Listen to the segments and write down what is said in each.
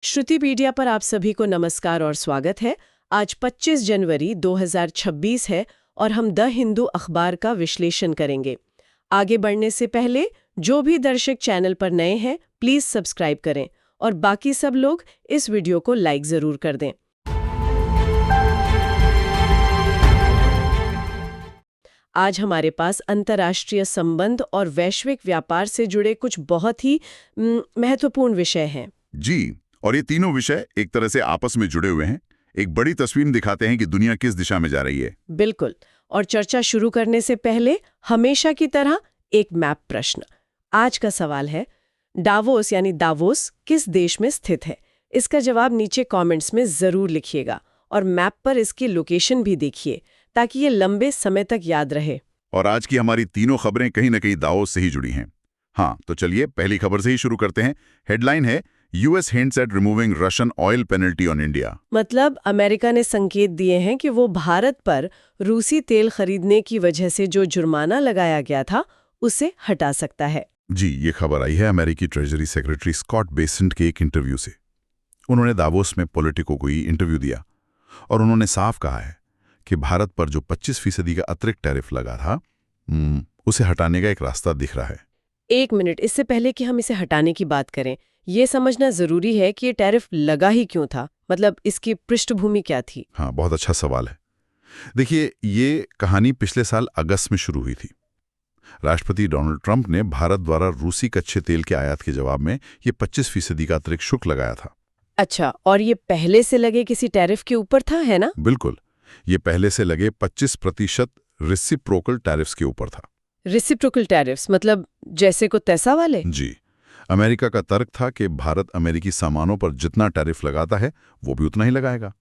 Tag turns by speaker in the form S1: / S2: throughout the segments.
S1: श्रुतिपीडिया पर आप सभी को नमस्कार और स्वागत है। आज 25 जनवरी 2026 है और हम द हिंदू अखबार का विश्लेषण करेंगे। आगे बढ़ने से पहले जो भी दर्शक चैनल पर नए हैं प्लीज सब्सक्राइब करें और बाकी सब लोग इस वीडियो को लाइक जरूर कर दें। आज हमारे पास अंतर्राष्ट्रीय संबंध और वैश्विक व्यापार से जुड़े कुछ बहुत ही महत्वपूर्ण विषय हैं।
S2: जी, और ये तीनों विषय एक तरह से आपस में जुड़े हुए हैं, एक बड़ी तस्वीर दिखाते हैं कि दुनिया किस दिशा में जा रही है।
S1: बिल्कुल। और चर्चा शुरू करने से पहले हमेशा की तरह एक मैप प्रश्न। आज का सवाल है, डावोस यानी दावोस किस देश में स्थित है? इसका जवाब नीचे कमेंट्स में जरूर लिखिएगा और मैप पर इसकी लोकेशन भी देखिए ताकि ये लंबे समय तक याद रहे।
S2: और आज की हमारी तीनों खबरें कहीं न कहीं दावोस से ही जुड़ी हैं। हाँ, तो चलिए पहली खबर से ही शुरू करते हैं। हेडलाइन है, US hints at removing Russian oil penalty on India.
S1: मतलब अमेरिका ने संकेत दिए हैं कि वो भारत पर रूसी तेल खरीदने की वजह से जो जुर्माना लगाया गया था उसे हटा सकता है।
S2: जी, ये खबर आई है अमेरिकी ट्रेजरी सेक्रेटरी स्कॉट बेसेंट के एक इंटरव्यू से। उन्होंने दावोस में पॉलिटिको को ही इंटरव्यू दिया और उन्होंने साफ कहा है कि भारत पर जो 25% का अतिरिक्त टैरिफ लगा था उसे हटाने का एक रास्ता दिख रहा है।
S1: एक मिनट, इससे पहले कि हम इसे हटाने की बात करें, ये समझना जरूरी है कि ये टैरिफ लगा ही क्यों था, मतलब इसकी पृष्ठभूमि क्या थी?
S2: हाँ, बहुत अच्छा सवाल है। देखिए, ये कहानी पिछले साल अगस्त में शुरू हुई थी। राष्ट्रपति डोनाल्ड ट्रंप ने भारत द्वारा रूसी कच्चे तेल के आयात के जवाब में ये 25% का अतिरिक्त शुल्क लगाया था।
S1: अच्छा, और ये पहले से लगे किसी टैरिफ के ऊपर था, है ना?
S2: बिल्कुल, ये पहले से लगे 25% रेसिप्रोकल टैरिफ्स के ऊपर था।
S1: रेसिप्रोकल टैरिफ्स मतलब जैसे को तैसा वाले?
S2: जी, अमेरिका का तर्क था कि भारत अमेरिकी सामानों पर जितना टैरिफ लगाता है वो भी उतना ही लगाएगा।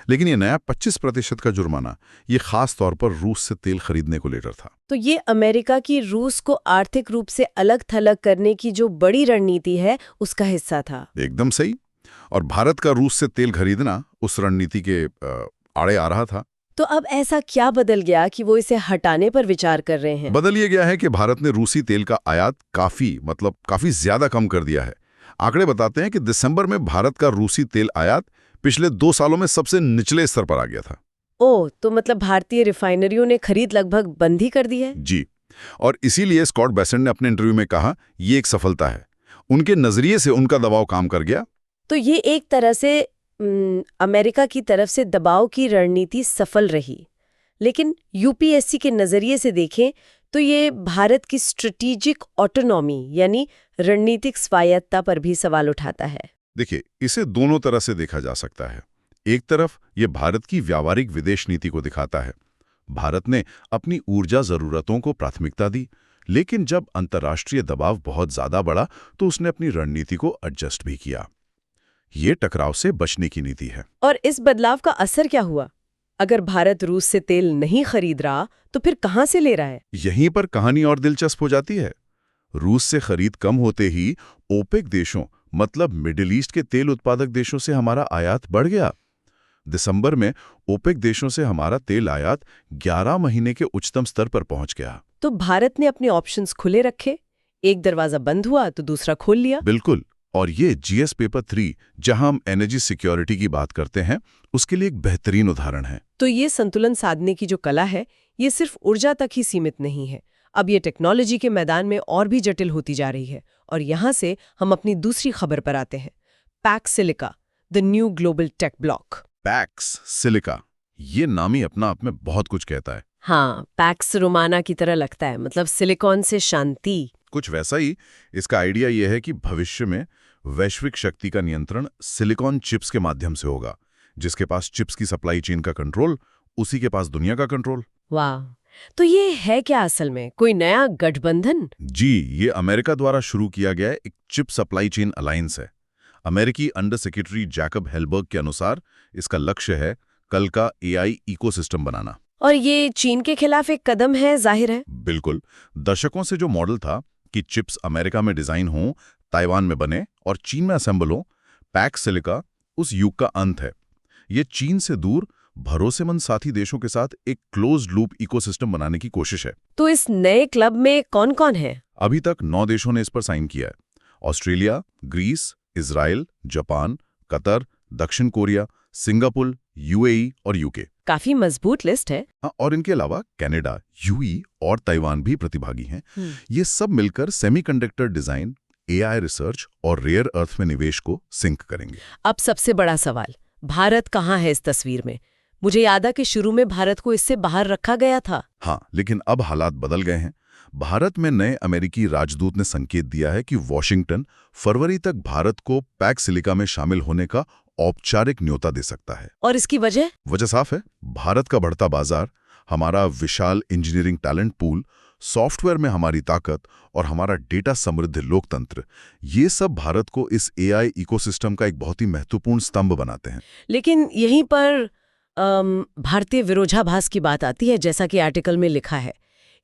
S2: लेकिन ये नया 25% का जुर्माना ये खास तौर पर रूस से तेल खरीदने को लेकर था।
S1: तो ये अमेरिका की रूस को आर्थिक रूप से अलग थलग करने की जो बड़ी रणनीति है उसका हिस्सा था।
S2: एकदम सही। और भारत का रूस से तेल खरीदना उस रणनीति के आड़े आ रहा था।
S1: तो अब ऐसा क्या बदल गया कि वो इसे हटाने पर विचार कर रहे हैं?
S2: बदल ये गया है कि भारत ने रूसी तेल का आयात काफी ज्यादा कम कर दिया है। आंकड़े बताते हैं कि दिसंबर में भारत का रूसी तेल आयात पिछले 2 सालों में सबसे निचले स्तर पर आ गया था।
S1: ओह, तो मतलब भारतीय रिफाइनरियों ने खरीद लगभग बंद ही कर दी है?
S2: जी, और इसीलिए स्कॉट बेसेंट ने अपने इंटरव्यू में कहा ये एक सफलता है। उनके नजरिए से उनका दबाव काम कर गया।
S1: तो ये एक तरह से अमेरिका की तरफ से दबाव की रणनीति सफल रही। लेकिन यूपीएससी के नजरिए से देखें तो ये भारत की स्ट्रेटेजिक ऑटोनॉमी यानी रणनीतिक स्वायत्ता पर भी सवाल उठाता है।
S2: देखिए, इसे दोनों तरह से देखा जा सकता है। एक तरफ ये भारत की व्यावहारिक विदेश नीति को दिखाता है। भारत ने अपनी ऊर्जा जरूरतों को प्राथमिकता दी, लेकिन जब अंतर्राष्ट्रीय दबाव बहुत ज्यादा बढ़ा तो उसने अपनी रणनीति को एडजस्ट भी किया। ये टकराव से बचने की नीति है।
S1: और इस बदलाव का असर क्या हुआ? अगर भारत रूस से तेल नहीं खरीद रहा तो फिर कहां से ले रहा है?
S2: यहीं पर कहानी और दिलचस्प हो जाती है। रूस से खरीद कम होते ही ओपेक देशों मतलब मिडिल ईस्ट के तेल उत्पादक देशों से हमारा आयात बढ़ गया। दिसंबर में ओपेक देशों से हमारा तेल आयात 11 महीने के उच्चतम स्तर पर पहुंच गया।
S1: तो भारत ने अपने ऑप्शंस खुले रखे, एक दरवाजा बंद हुआ तो दूसरा खोल लिया।
S2: बिल्कुल, और ये जीएस पेपर 3 जहां हम एनर्जी सिक्योरिटी की बात करते हैं उसके लिए एक बेहतरीन उदाहरण है।
S1: तो ये संतुलन साधने की जो कला है ये सिर्फ ऊर्जा तक ही सीमित नहीं है, अब ये टेक्नोलॉजी के मैदान में और भी जटिल होती जा रही है। और यहाँ से हम अपनी दूसरी खबर पर आते हैं, PACS silica, the new global tech block.
S2: PACS silica, ये नाम ही अपना आप में बहुत कुछ कहता है।
S1: हाँ, पैक्स रोमाना की तरह लगता है, मतलब सिलिकॉन से शांति।
S2: कुछ वैसा ही। इसका आइडिया यह है कि भविष्य में वैश्विक शक्ति का नियंत्रण सिलिकॉन चिप्स के माध्यम से होगा। जिसके पास चिप्स की सप्लाई चेन का कंट्रोल, उसी के पास दुनिया का कंट्रोल।
S1: वाह, तो ये है क्या असल में कोई नया गठबंधन?
S2: जी, ये अमेरिका द्वारा शुरू किया गया एक चिप सप्लाई चेन अलायंस है। अमेरिकी अंडर सेक्रेटरी जैकब हेलबर्ग के अनुसार इसका लक्ष्य है कल का एआई इकोसिस्टम बनाना।
S1: और ये चीन के खिलाफ एक कदम है, जाहिर है।
S2: बिल्कुल। दशकों से जो मॉडल था कि चिप्स अमेरिका में डिजाइन हों, ताइवान में बने और चीन में असेंबल हो, पैक्स सिलिका उस युग का अंत है। ये चीन से दूर भरोसेमंद साथी देशों के साथ एक क्लोज्ड लूप इकोसिस्टम बनाने की कोशिश है।
S1: तो इस नए क्लब में कौन कौन है?
S2: अभी तक 9 देशों ने इस पर साइन किया है। Australia, Greece, Israel, Japan, Qatar, दक्षिण कोरिया, सिंगापुर, यूएई और यूके।
S1: काफी मजबूत लिस्ट है।
S2: हाँ, और इनके अलावा कनाडा, यूएई और ताइवान भी प्रतिभागी हैं। ये सब मिलकर सेमीकंडक्टर डिजाइन, एआई रिसर्च और रेयर अर्थ में निवेश को सिंक करेंगे।
S1: अब सबसे बड़ा सवाल, भारत कहाँ है इस तस्वीर में? मुझे याद है कि शुरू में भारत को इससे बाहर रखा गया था।
S2: हाँ, लेकिन अब हालात बदल गए हैं। भारत में नए अमेरिकी राजदूत ने संकेत दिया है कि वॉशिंगटन फरवरी तक भारत को पैक्स सिलिका में शामिल होने का औपचारिक न्योता दे सकता है।
S1: और इसकी वजह
S2: साफ है, भारत का बढ़ता बाजार, हमारा विशाल इंजीनियरिंग टैलेंट पूल, सॉफ्टवेयर में हमारी ताकत और हमारा डेटा समृद्ध लोकतंत्र, ये सब भारत को इस एआई इकोसिस्टम का एक बहुत ही महत्वपूर्ण स्तंभ बनाते हैं।
S1: लेकिन यहीं पर भारतीय विरोधाभास की बात आती है, जैसा कि आर्टिकल में लिखा है।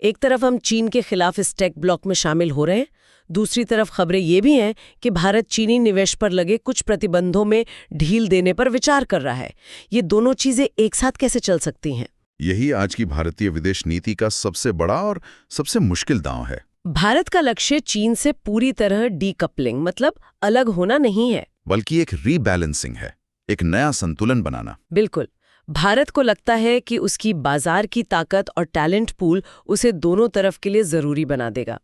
S1: एक तरफ हम चीन के खिलाफ इस टेक ब्लॉक में शामिल हो रहे हैं, दूसरी तरफ खबरें ये भी हैं कि भारत चीनी निवेश पर लगे कुछ प्रतिबंधों में ढील देने पर विचार कर रहा है। ये दोनों चीजें एक साथ कैसे चल सकती हैं?
S2: यही आज की भारतीय विदेश नीति का सबसे बड़ा और सबसे मुश्किल दांव है।
S1: भारत का लक्ष्य चीन से पूरी तरह डीकपलिंग, मतलब अलग होना नहीं है,
S2: बल्कि एक रीबैलेंसिंग है, एक नया संतुलन बनाना।
S1: बिल्कुल। भारत को लगता है कि उसकी बाजार की ताकत और टैलेंट पूल उसे दोनों तरफ के लिए जरूरी बना देगा।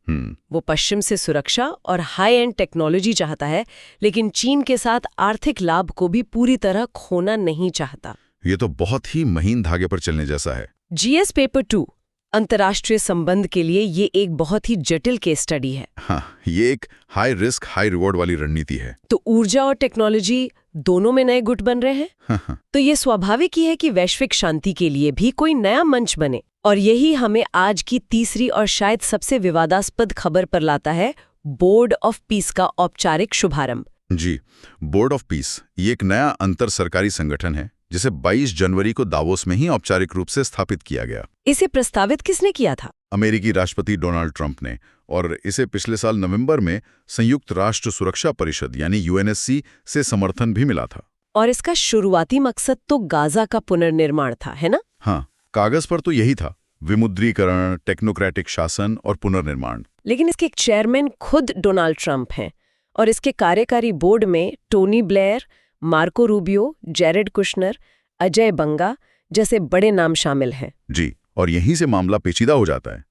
S1: वो पश्चिम से सुरक्षा और हाई एंड टेक्नोलॉजी चाहता है, लेकिन चीन के साथ आर्थिक लाभ को भी पूरी तरह खोना नहीं चाहता।
S2: ये तो बहुत ही महीन धागे पर चलने जैसा है।
S1: जीएस पेपर 2 अंतर्राष्ट्रीय संबंध के लिए ये एक बहुत ही जटिल केस स्टडी है।
S2: हाँ, ये एक हाई रिस्क हाई रिवॉर्ड वाली रणनीति है।
S1: तो ऊर्जा और टेक्नोलॉजी दोनों में नए गुट बन रहे हैं। तो ये स्वाभाविक ही है कि वैश्विक शांति के लिए भी कोई नया मंच बने। और यही हमें आज की तीसरी और शायद सबसे विवादास्पद खबर पर लाता है, बोर्ड ऑफ पीस का औपचारिक शुभारंभ।
S2: जी, बोर्ड ऑफ पीस ये एक नया अंतर सरकारी संगठन है जिसे 22 जनवरी को दावोस में ही औपचारिक रूप से स्थापित किया गया।
S1: इसे प्रस्तावित किसने किया था?
S2: अमेरिकी राष्ट्रपति डोनाल्ड ट्रंप ने, और इसे पिछले साल नवंबर में संयुक्त राष्ट्र सुरक्षा परिषद यानी यूएनएससी से समर्थन भी मिला था।
S1: और इसका शुरुआती मकसद तो गाजा का पुनर्निर्माण था, है ना?
S2: हाँ, कागज पर तो यही था, विमुद्रीकरण, टेक्नोक्रेटिक शासन और पुनर्निर्माण।
S1: लेकिन इसके एक चेयरमैन खुद डोनाल्ड ट्रंप हैं, और इसके कार्यकारी बोर्ड में Tony Blair, Marco Rubio, Jared Kushner, Ajay Banga जैसे बड़े नाम शामिल हैं।
S2: जी, और यहीं से मामला पेचीदा हो जाता है।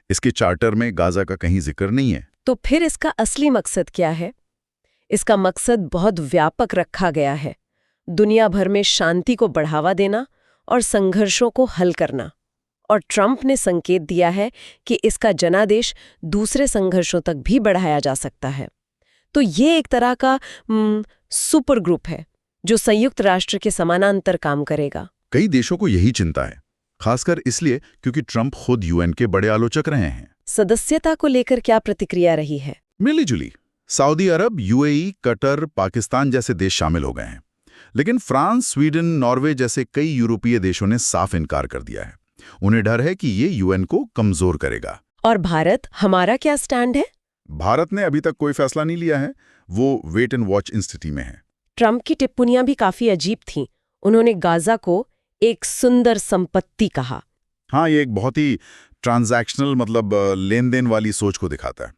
S2: इसके चार्टर में गाजा का कहीं जिक्र नहीं है।
S1: तो फिर इसका असली मकसद क्या है? इसका मकसद बहुत व्यापक रखा गया है, दुनिया भर में शांति को बढ़ावा देना और संघर्षों को हल करना। और ट्रंप ने संकेत दिया है कि इसका जनादेश दूसरे संघर्षों तक भी बढ़ाया जा सकता है। तो ये एक तरह का सुपर ग्रुप है जो संयुक्त राष्ट्र के समानांतर काम करेगा।
S2: कई देशों को यही चिंता है, खासकर इसलिए क्योंकि ट्रंप खुद यूएन के बड़े आलोचक रहे हैं।
S1: सदस्यता को लेकर क्या प्रतिक्रिया रही है?
S2: मिलीजुली। सऊदी अरब, यूएई, कतर, पाकिस्तान जैसे देश शामिल हो गए हैं, लेकिन फ्रांस, स्वीडन, नॉर्वे जैसे कई यूरोपीय देशों ने साफ इनकार कर दिया है। उन्हें डर है कि ये यूएन को कमजोर करेगा।
S1: और भारत, हमारा क्या स्टैंड है?
S2: भारत ने अभी तक कोई फैसला नहीं लिया है, वो वेट एंड वॉच स्थिति में है।
S1: ट्रंप की टिप्पणियां भी काफी अजीब थीं। उन्होंने गाजा को एक सुंदर संपत्ति कहा।
S2: हाँ, ये एक बहुत ही ट्रांजैक्शनल, मतलब लेन देन वाली सोच को दिखाता है।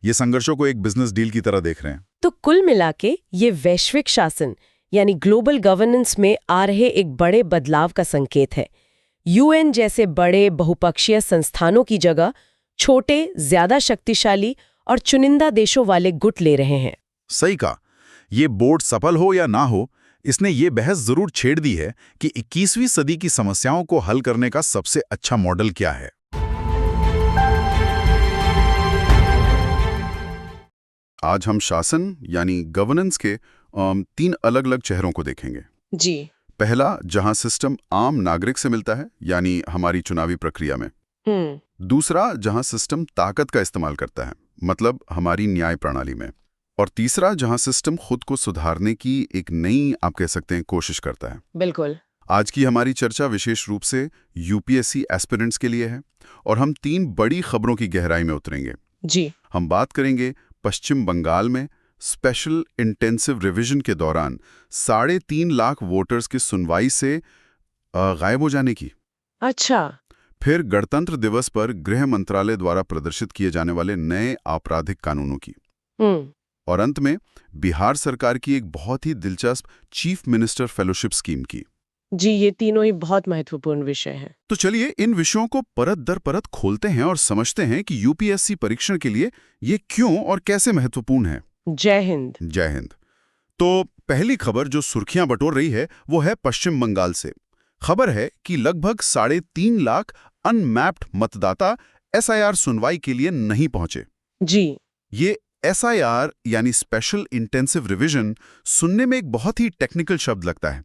S2: ये संघर्षों को एक बिजनेस डील की तरह देख रहे हैं।
S1: तो कुल मिलाके ये वैश्विक शासन यानी ग्लोबल गवर्नेंस में आ रहे एक बड़े बदलाव का संकेत है। यूएन जैसे बड़े बहुपक्षीय संस्थानों की जगह छोटे, ज्यादा शक्तिशाली और चुनिंदा देशों वाले गुट ले रहे हैं।
S2: सही कहा। ये बोर्ड सफल हो या ना हो, इसने ये बहस जरूर छेड़ दी है कि 21वीं सदी की समस्याओं को हल करने का सबसे अच्छा मॉडल क्या है। आज हम शासन यानी गवर्नेंस के 3 अलग-अलग चेहरों को देखेंगे।
S1: जी।
S2: पहला, जहां सिस्टम आम नागरिक से मिलता है, यानी हमारी चुनावी प्रक्रिया में। दूसरा, जहां सिस्टम ताकत का इस्तेमाल करता है, मतलब हमारी न्याय प्रणाली में। और तीसरा, जहां सिस्टम खुद को सुधारने की एक नई, आप कह सकते हैं, कोशिश करता है।
S1: बिल्कुल।
S2: आज की हमारी चर्चा विशेष रूप से यूपीएससी एस्पिरेंट्स के लिए है, और हम 3 बड़ी खबरों की गहराई में उतरेंगे।
S1: जी।
S2: हम बात करेंगे पश्चिम बंगाल में स्पेशल इंटेंसिव रिवीजन के दौरान 3.5 लाख वोटर्स की सुनवाई से गायब हो जाने की।
S1: अच्छा।
S2: फिर गणतंत्र दिवस पर गृह मंत्रालय द्वारा प्रदर्शित किए जाने वाले नए आपराधिक कानूनों की। और अंत में बिहार सरकार की एक बहुत ही दिलचस्प चीफ मिनिस्टर फेलोशिप स्कीम की।
S1: जी, ये तीनों ही बहुत महत्वपूर्ण विषय हैं।
S2: तो चलिए इन विषयों को परत दर परत खोलते हैं और समझते हैं कि यूपीएससी परीक्षण के लिए ये क्यों और कैसे महत्वपूर्ण है।
S1: जय हिंद।
S2: जय हिंद। तो पहली खबर जो सुर्खियां बटोर रही है वो है पश्चिम बंगाल से। खबर है कि लगभग 3.5 लाख अनमैप्ड मतदाता एसआईआर सुनवाई के लिए नहीं पहुंचे।
S1: जी।
S2: ये एसआईआर यानी स्पेशल इंटेंसिव रिवीजन सुनने में एक बहुत ही टेक्निकल शब्द लगता है।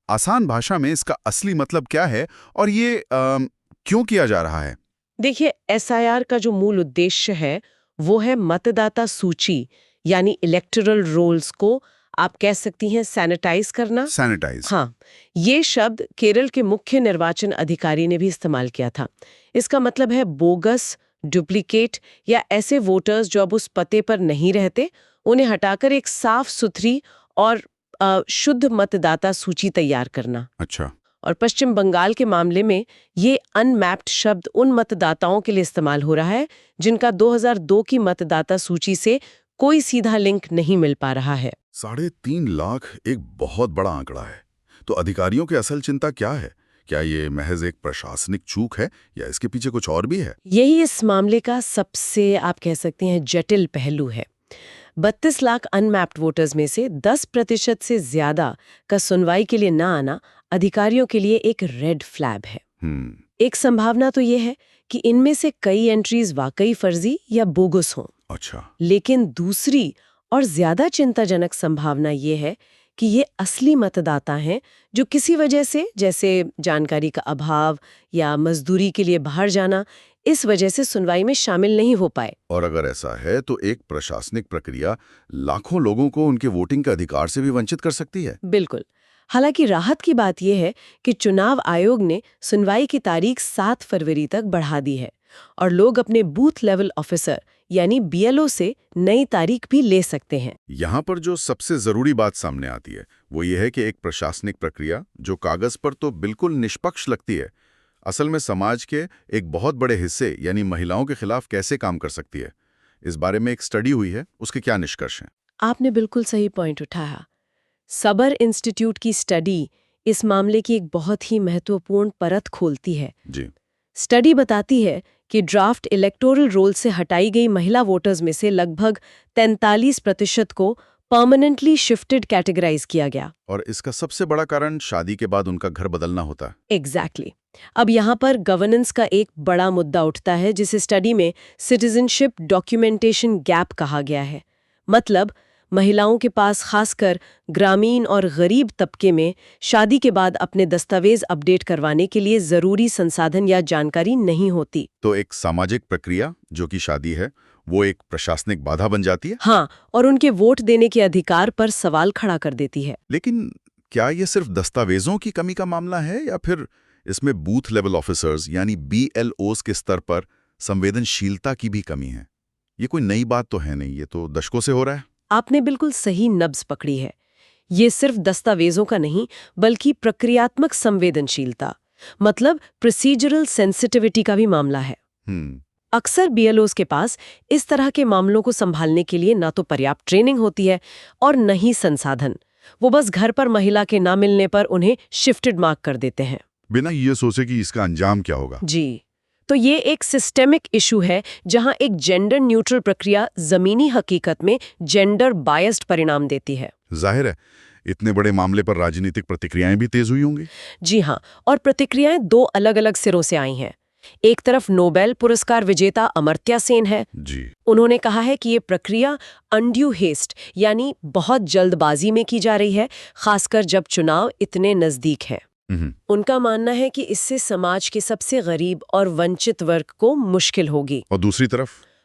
S2: आसान भाषा में इसका असली मतलब क्या है और ये क्यों किया जा रहा है?
S1: देखिए, एसआईआर का जो मूल उद्देश्य है वो है मतदाता सूची यानी इलेक्टोरल रोल्स को आप कह सकती हैं सैनिटाइज करना।
S2: सैनिटाइज।
S1: हाँ, ये शब्द केरल के मुख्य निर्वाचन अधिकारी ने भी इस्तेमाल किया था। इसका मतलब है बोगस, डुप्लीकेट या ऐसे वोटर्स जो अब उस पते पर नहीं रहते, उन्हें हटाकर एक साफ सुथरी और शुद्ध मतदाता सूची तैयार करना।
S2: अच्छा।
S1: और पश्चिम बंगाल के मामले में ये अनमैप्ड शब्द उन मतदाताओं के लिए इस्तेमाल हो रहा है जिनका 2002 की मतदाता सूची से कोई सीधा लिंक नहीं मिल पा रहा है।
S2: 3.5 लाख एक बहुत बड़ा आंकड़ा है। तो अधिकारियों की असल चिंता क्या है? क्या ये महज एक प्रशासनिक चूक है या इसके पीछे कुछ और भी है?
S1: यही इस मामले का सबसे आप कह सकते हैं जटिल पहलू है। 32 लाख अनमैप्ड वोटर्स में से 10% से ज्यादा का सुनवाई के लिए ना आना अधिकारियों के लिए एक रेड फ्लैग है। एक संभावना तो ये है कि इनमें से कई एंट्रीज वाकई फर्जी या बोगस हों।
S2: अच्छा।
S1: लेकिन दूसरी और ज्यादा चिंताजनक संभावना ये है कि ये असली मतदाता हैं जो किसी वजह से, जैसे जानकारी का अभाव या मजदूरी के लिए बाहर जाना, इस वजह से सुनवाई में शामिल नहीं हो पाए।
S2: और अगर ऐसा है तो एक प्रशासनिक प्रक्रिया लाखों लोगों को उनके वोटिंग के अधिकार से भी वंचित कर सकती है।
S1: बिल्कुल। हालांकि राहत की बात यह है कि चुनाव आयोग ने सुनवाई की तारीख 7 फरवरी तक बढ़ा दी है और लोग अपने बूथ लेवल ऑफिसर यानी बीएलओ से नई तारीख भी ले सकते हैं।
S2: यहाँ पर जो सबसे जरूरी बात सामने आती है वो ये है कि एक प्रशासनिक प्रक्रिया जो कागज पर तो बिल्कुल निष्पक्ष लगती है, असल में समाज के एक बहुत बड़े हिस्से यानी महिलाओं के खिलाफ कैसे काम कर सकती है। इस बारे में एक स्टडी हुई है, उसके क्या निष्कर्ष हैं?
S1: आपने बिल्कुल सही पॉइंट उठाया। सबर इंस्टीट्यूट की स्टडी इस मामले की एक बहुत ही महत्वपूर्ण परत खोलती है।
S2: जी।
S1: स्टडी बताती है कि ड्राफ्ट इलेक्टोरल रोल से हटाई गई महिला वोटर्स में से लगभग 43% को परमानेंटली शिफ्टेड कैटेगराइज किया गया।
S2: और इसका सबसे बड़ा कारण शादी के बाद उनका घर बदलना होता है।
S1: एग्जैक्टली। अब यहाँ पर गवर्नेंस का एक बड़ा मुद्दा उठता है जिसे स्टडी में सिटीजनशिप डॉक्यूमेंटेशन गैप कहा गया है। मतलब महिलाओं के पास खासकर ग्रामीण और गरीब तबके में शादी के बाद अपने दस्तावेज अपडेट करवाने के लिए जरूरी संसाधन या जानकारी नहीं होती।
S2: तो एक सामाजिक प्रक्रिया जो कि शादी है वो एक प्रशासनिक बाधा बन जाती है।
S1: हाँ, और उनके वोट देने के अधिकार पर सवाल खड़ा कर देती है।
S2: लेकिन क्या ये सिर्फ दस्तावेजों की कमी का मामला है या फिर इसमें बूथ लेवल ऑफिसर्स यानी बीएलओज के स्तर पर संवेदनशीलता की भी कमी है? ये कोई नई बात तो है नहीं, ये तो दशकों से हो रहा है।
S1: आपने बिल्कुल सही नब्ज पकड़ी है। ये सिर्फ दस्तावेजों का नहीं बल्कि प्रक्रियात्मक संवेदनशीलता मतलब प्रोसीजरल सेंसिटिविटी का भी मामला है। अक्सर बीएलओज के पास इस तरह के मामलों को संभालने के लिए ना तो पर्याप्त ट्रेनिंग होती है और न ही संसाधन। वो बस घर पर महिला के ना मिलने पर उन्हें शिफ्टेड मार्क कर देते हैं, बिना
S2: ये सोचे कि इसका अंजाम क्या होगा।
S1: जी। तो ये एक सिस्टेमिक इशू है जहां एक जेंडर न्यूट्रल प्रक्रिया जमीनी हकीकत में जेंडर बायस्ड परिणाम देती है।
S2: जाहिर है इतने बड़े मामले पर राजनीतिक प्रतिक्रियाएं भी तेज हुई होंगी।
S1: जी हाँ, और प्रतिक्रियाएं दो अलग अलग सिरों से आई हैं। एक तरफ नोबेल पुरस्कार विजेता अमर्त्य सेन है।
S2: जी।
S1: उन्होंने कहा है कि ये प्रक्रिया अनड्यू हेस्ट यानी बहुत जल्दबाजी में की जा रही है, खासकर जब चुनाव इतने नजदीक है। उनका मानना है कि इससे समाज के सबसे गरीब और वंचित वर्ग को मुश्किल होगी।
S2: और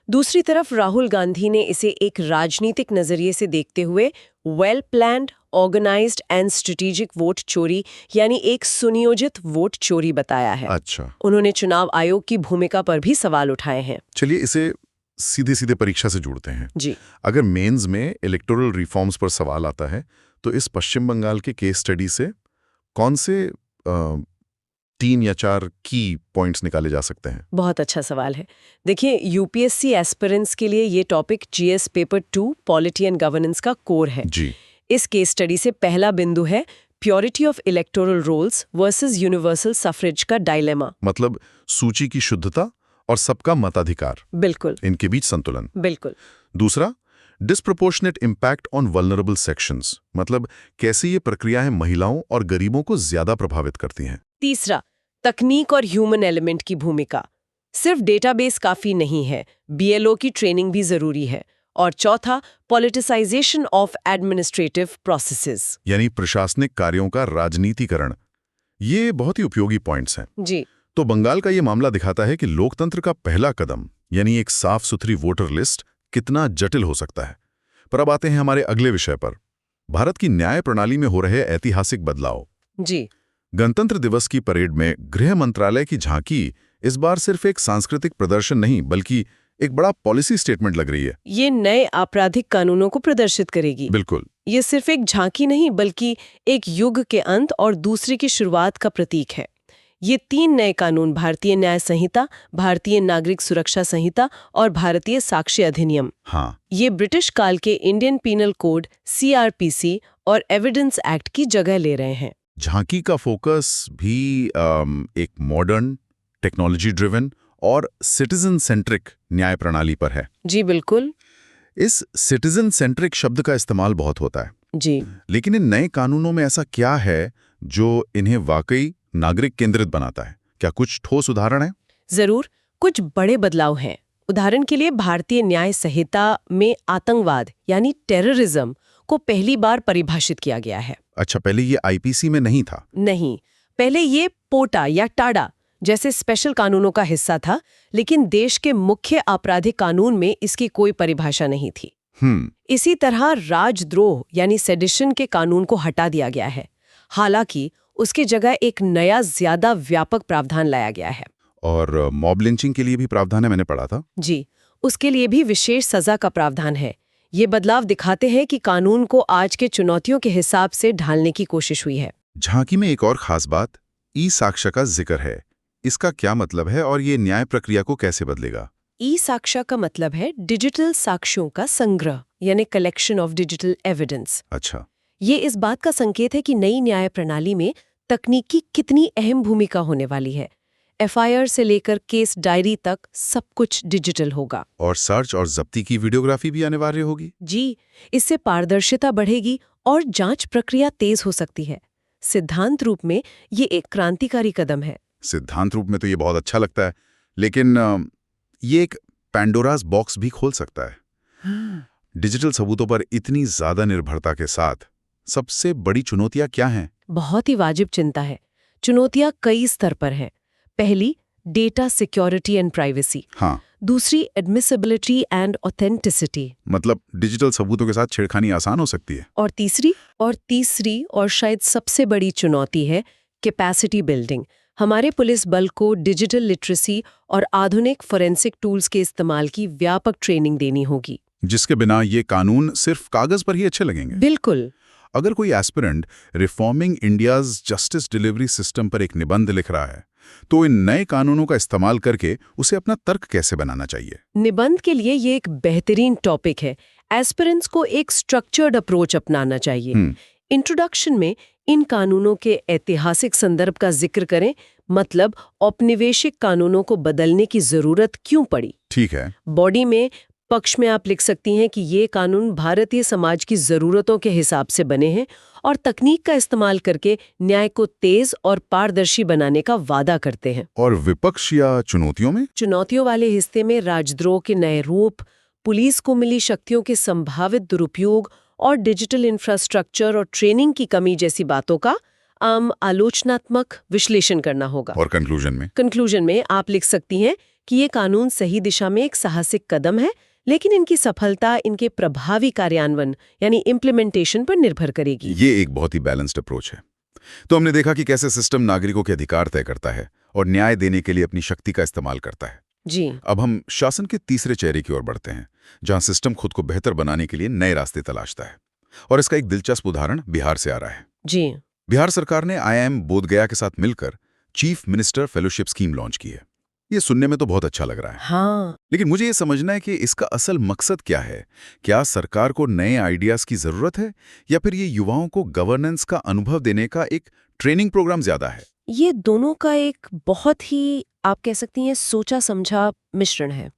S2: दूसरी तरफ राहुल गांधी ने इसे एक राजनीतिक नजरिए से देखते हुए well planned, organised and strategic vote चोरी यानी एक सुनियोजित वोट चोरी बताया है। अच्छा।
S1: उन्होंने चुनाव आयोग की भूमिका पर भी सवाल उठाए हैं।
S2: चलिए इसे सीधे सीधे परीक्षा से जोड़ते हैं।
S1: जी।
S2: अगर मेंस में इलेक्टोरल रिफॉर्म्स पर सवाल आता है तो इस पश्चिम बंगाल के केस स्टडी से कौन से 3 या 4 की पॉइंट्स निकाले जा सकते हैं?
S1: बहुत अच्छा सवाल है। देखिए, यूपीएससी एस्पिरेंट्स के लिए ये topic GS paper 2 polity and governance का कोर है।
S2: जी।
S1: इस केस स्टडी से पहला बिंदु है purity of electoral rolls versus universal suffrage का डायलेमा।
S2: मतलब सूची की शुद्धता और सबका मताधिकार,
S1: बिल्कुल,
S2: इनके बीच संतुलन।
S1: बिल्कुल।
S2: दूसरा, disproportionate impact on vulnerable sections, मतलब कैसे ये प्रक्रियाएं महिलाओं और गरीबों को ज्यादा प्रभावित करती हैं।
S1: तीसरा, तकनीक और ह्यूमन एलिमेंट की भूमिका। सिर्फ डेटाबेस काफी नहीं है, बीएलओ की ट्रेनिंग भी जरूरी है। और चौथा, पॉलिटिसाइजेशन ऑफ एडमिनिस्ट्रेटिव प्रोसेसेस,
S2: यानी प्रशासनिक कार्यों का राजनीतिकरण। ये बहुत ही उपयोगी पॉइंट्स हैं।
S1: जी।
S2: तो बंगाल का ये मामला दिखाता है कि लोकतंत्र का पहला कदम, यानी एक साफ सुथरी वोटर लिस्ट, कितना जटिल हो सकता है। पर अब आते हैं हमारे अगले विषय पर, भारत की न्याय प्रणाली में हो रहे ऐतिहासिक बदलाव।
S1: जी।
S2: गणतंत्र दिवस की परेड में गृह मंत्रालय की झांकी इस बार सिर्फ एक सांस्कृतिक प्रदर्शन नहीं, बल्कि एक बड़ा पॉलिसी स्टेटमेंट लग रही है।
S1: ये नए आपराधिक कानूनों को प्रदर्शित करेगी।
S2: बिल्कुल।
S1: ये सिर्फ एक झांकी नहीं, बल्कि एक युग के अंत और दूसरे की शुरुआत का प्रतीक है। ये 3 नए कानून, भारतीय न्याय संहिता, भारतीय नागरिक सुरक्षा संहिता और भारतीय साक्ष्य अधिनियम,
S2: हाँ,
S1: ये ब्रिटिश काल के इंडियन पीनल कोड CRPC और एविडेंस एक्ट की जगह ले रहे हैं।
S2: झांकी का फोकस भी एक मॉडर्न, टेक्नोलॉजी ड्रिवन और सिटीजन सेंट्रिक न्याय प्रणाली पर है।
S1: जी बिल्कुल।
S2: इस सिटीजन सेंट्रिक शब्द का इस्तेमाल बहुत होता है।
S1: जी।
S2: लेकिन इन नए कानूनों में ऐसा क्या है जो इन्हें वाकई नागरिक केंद्रित बनाता है? क्या कुछ ठोस उदाहरण है?
S1: जरूर, कुछ बड़े बदलाव हैं। उदाहरण के लिए भारतीय न्याय संहिता में आतंकवाद यानी टेररिज्म को पहली बार परिभाषित किया गया है।
S2: अच्छा, पहले ये आईपीसी में नहीं था?
S1: नहीं, पहले ये पोटा या टाडा जैसे स्पेशल कानूनों का हिस्सा था, लेकिन देश के मुख्य आपराधिक कानून में इसकी कोई परिभाषा नहीं थी। इसी तरह राजद्रोह यानी सेडिशन के कानून को हटा दिया गया है, हालांकि उसकी जगह एक नया ज्यादा व्यापक प्रावधान लाया गया है।
S2: और मॉब लिंचिंग के लिए भी प्रावधान है, मैंने पढ़ा था।
S1: जी, उसके लिए भी विशेष सजा का प्रावधान है। ये बदलाव दिखाते हैं कि कानून को आज के चुनौतियों के हिसाब से ढालने की कोशिश हुई है।
S2: झांकी में एक और खास बात ई-साक्ष्य का जिक्र है। इसका क्या मतलब है और ये न्याय प्रक्रिया को कैसे बदलेगा?
S1: ई-साक्ष्य का मतलब है डिजिटल साक्ष्यों का संग्रह, यानी कलेक्शन ऑफ डिजिटल एविडेंस।
S2: अच्छा।
S1: ये इस बात का संकेत है कि नई न्याय प्रणाली में तकनीक की कितनी अहम भूमिका होने वाली है। FIR से लेकर केस डायरी तक सब कुछ डिजिटल होगा।
S2: और सर्च और जब्ती की वीडियोग्राफी भी अनिवार्य होगी।
S1: जी, इससे पारदर्शिता बढ़ेगी और जांच प्रक्रिया तेज हो सकती है। सिद्धांत रूप में ये एक क्रांतिकारी कदम है।
S2: सिद्धांत रूप में तो ये बहुत अच्छा लगता है, लेकिन ये एक पैंडोरास बॉक्स भी खोल सकता है। डिजिटल सबूतों पर इतनी ज्यादा निर्भरता के साथ सबसे बड़ी चुनौतियां क्या हैं?
S1: बहुत ही वाजिब चिंता है। चुनौतियां कई स्तर पर हैं। पहली, डेटा सिक्योरिटी एंड प्राइवेसी।
S2: हाँ।
S1: दूसरी, एडमिसिबिलिटी एंड ऑथेंटिसिटी,
S2: मतलब डिजिटल सबूतों के साथ छेड़खानी आसान हो सकती है।
S1: और तीसरी और शायद सबसे बड़ी चुनौती है कैपेसिटी बिल्डिंग। हमारे पुलिस बल को डिजिटल लिटरेसी और आधुनिक फोरेंसिक टूल्स के इस्तेमाल की व्यापक ट्रेनिंग देनी होगी,
S2: जिसके बिना ये कानून सिर्फ कागज पर ही अच्छे लगेंगे।
S1: बिल्कुल।
S2: अगर कोई aspirant reforming India's justice delivery system पर एक निबंध लिख रहा है, तो इन नए कानूनों का इस्तेमाल करके उसे अपना तर्क कैसे बनाना चाहिए?
S1: निबंध के लिए ये एक बेहतरीन टॉपिक है। एस्पिरेंट्स को एक स्ट्रक्चर्ड अप्रोच अपनाना चाहिए। इंट्रोडक्शन में इन कानूनों के ऐतिहासिक संदर्भ का जिक्र करें, मतलब औपनिवेशिक कानूनों को बदलने की जरूरत क्यों पड़ी।
S2: ठीक है।
S1: बॉडी में पक्ष में आप लिख सकती हैं कि ये कानून भारतीय समाज की जरूरतों के हिसाब से बने हैं और तकनीक का इस्तेमाल करके न्याय को तेज और पारदर्शी बनाने का वादा करते हैं।
S2: और विपक्ष या चुनौतियों में?
S1: चुनौतियों वाले हिस्से में राजद्रोह के नए रूप, पुलिस को मिली शक्तियों के संभावित दुरुपयोग और डिजिटल इंफ्रास्ट्रक्चर और ट्रेनिंग की कमी जैसी बातों का आलोचनात्मक विश्लेषण करना होगा।
S2: और कंक्लूजन
S1: में आप लिख सकती हैं कि ये कानून सही दिशा में एक साहसिक कदम है, लेकिन इनकी सफलता इनके प्रभावी कार्यान्वयन यानी इम्प्लीमेंटेशन पर निर्भर करेगी।
S2: ये एक बहुत ही बैलेंस्ड अप्रोच है। तो हमने देखा कि कैसे सिस्टम नागरिकों के अधिकार तय करता है और न्याय देने के लिए अपनी शक्ति का इस्तेमाल करता है।
S1: जी।
S2: अब हम शासन के तीसरे चेहरे की ओर बढ़ते हैं, जहां सिस्टम खुद को बेहतर बनाने के लिए नए रास्ते तलाशता है। और इसका एक दिलचस्प उदाहरण बिहार से आ रहा है।
S1: जी।
S2: बिहार सरकार ने IIM बोधगया के साथ मिलकर chief minister fellowship scheme launch की है। ये सुनने में तो बहुत अच्छा लग रहा है।
S1: हाँ,
S2: लेकिन मुझे ये समझना है कि इसका असल मकसद क्या है। क्या सरकार को नए आइडियाज की जरूरत है या फिर ये युवाओं को गवर्नेंस का अनुभव देने का एक ट्रेनिंग प्रोग्राम ज्यादा है?
S1: ये दोनों का एक बहुत ही, आप कह सकती हैं, सोचा समझा मिश्रण है।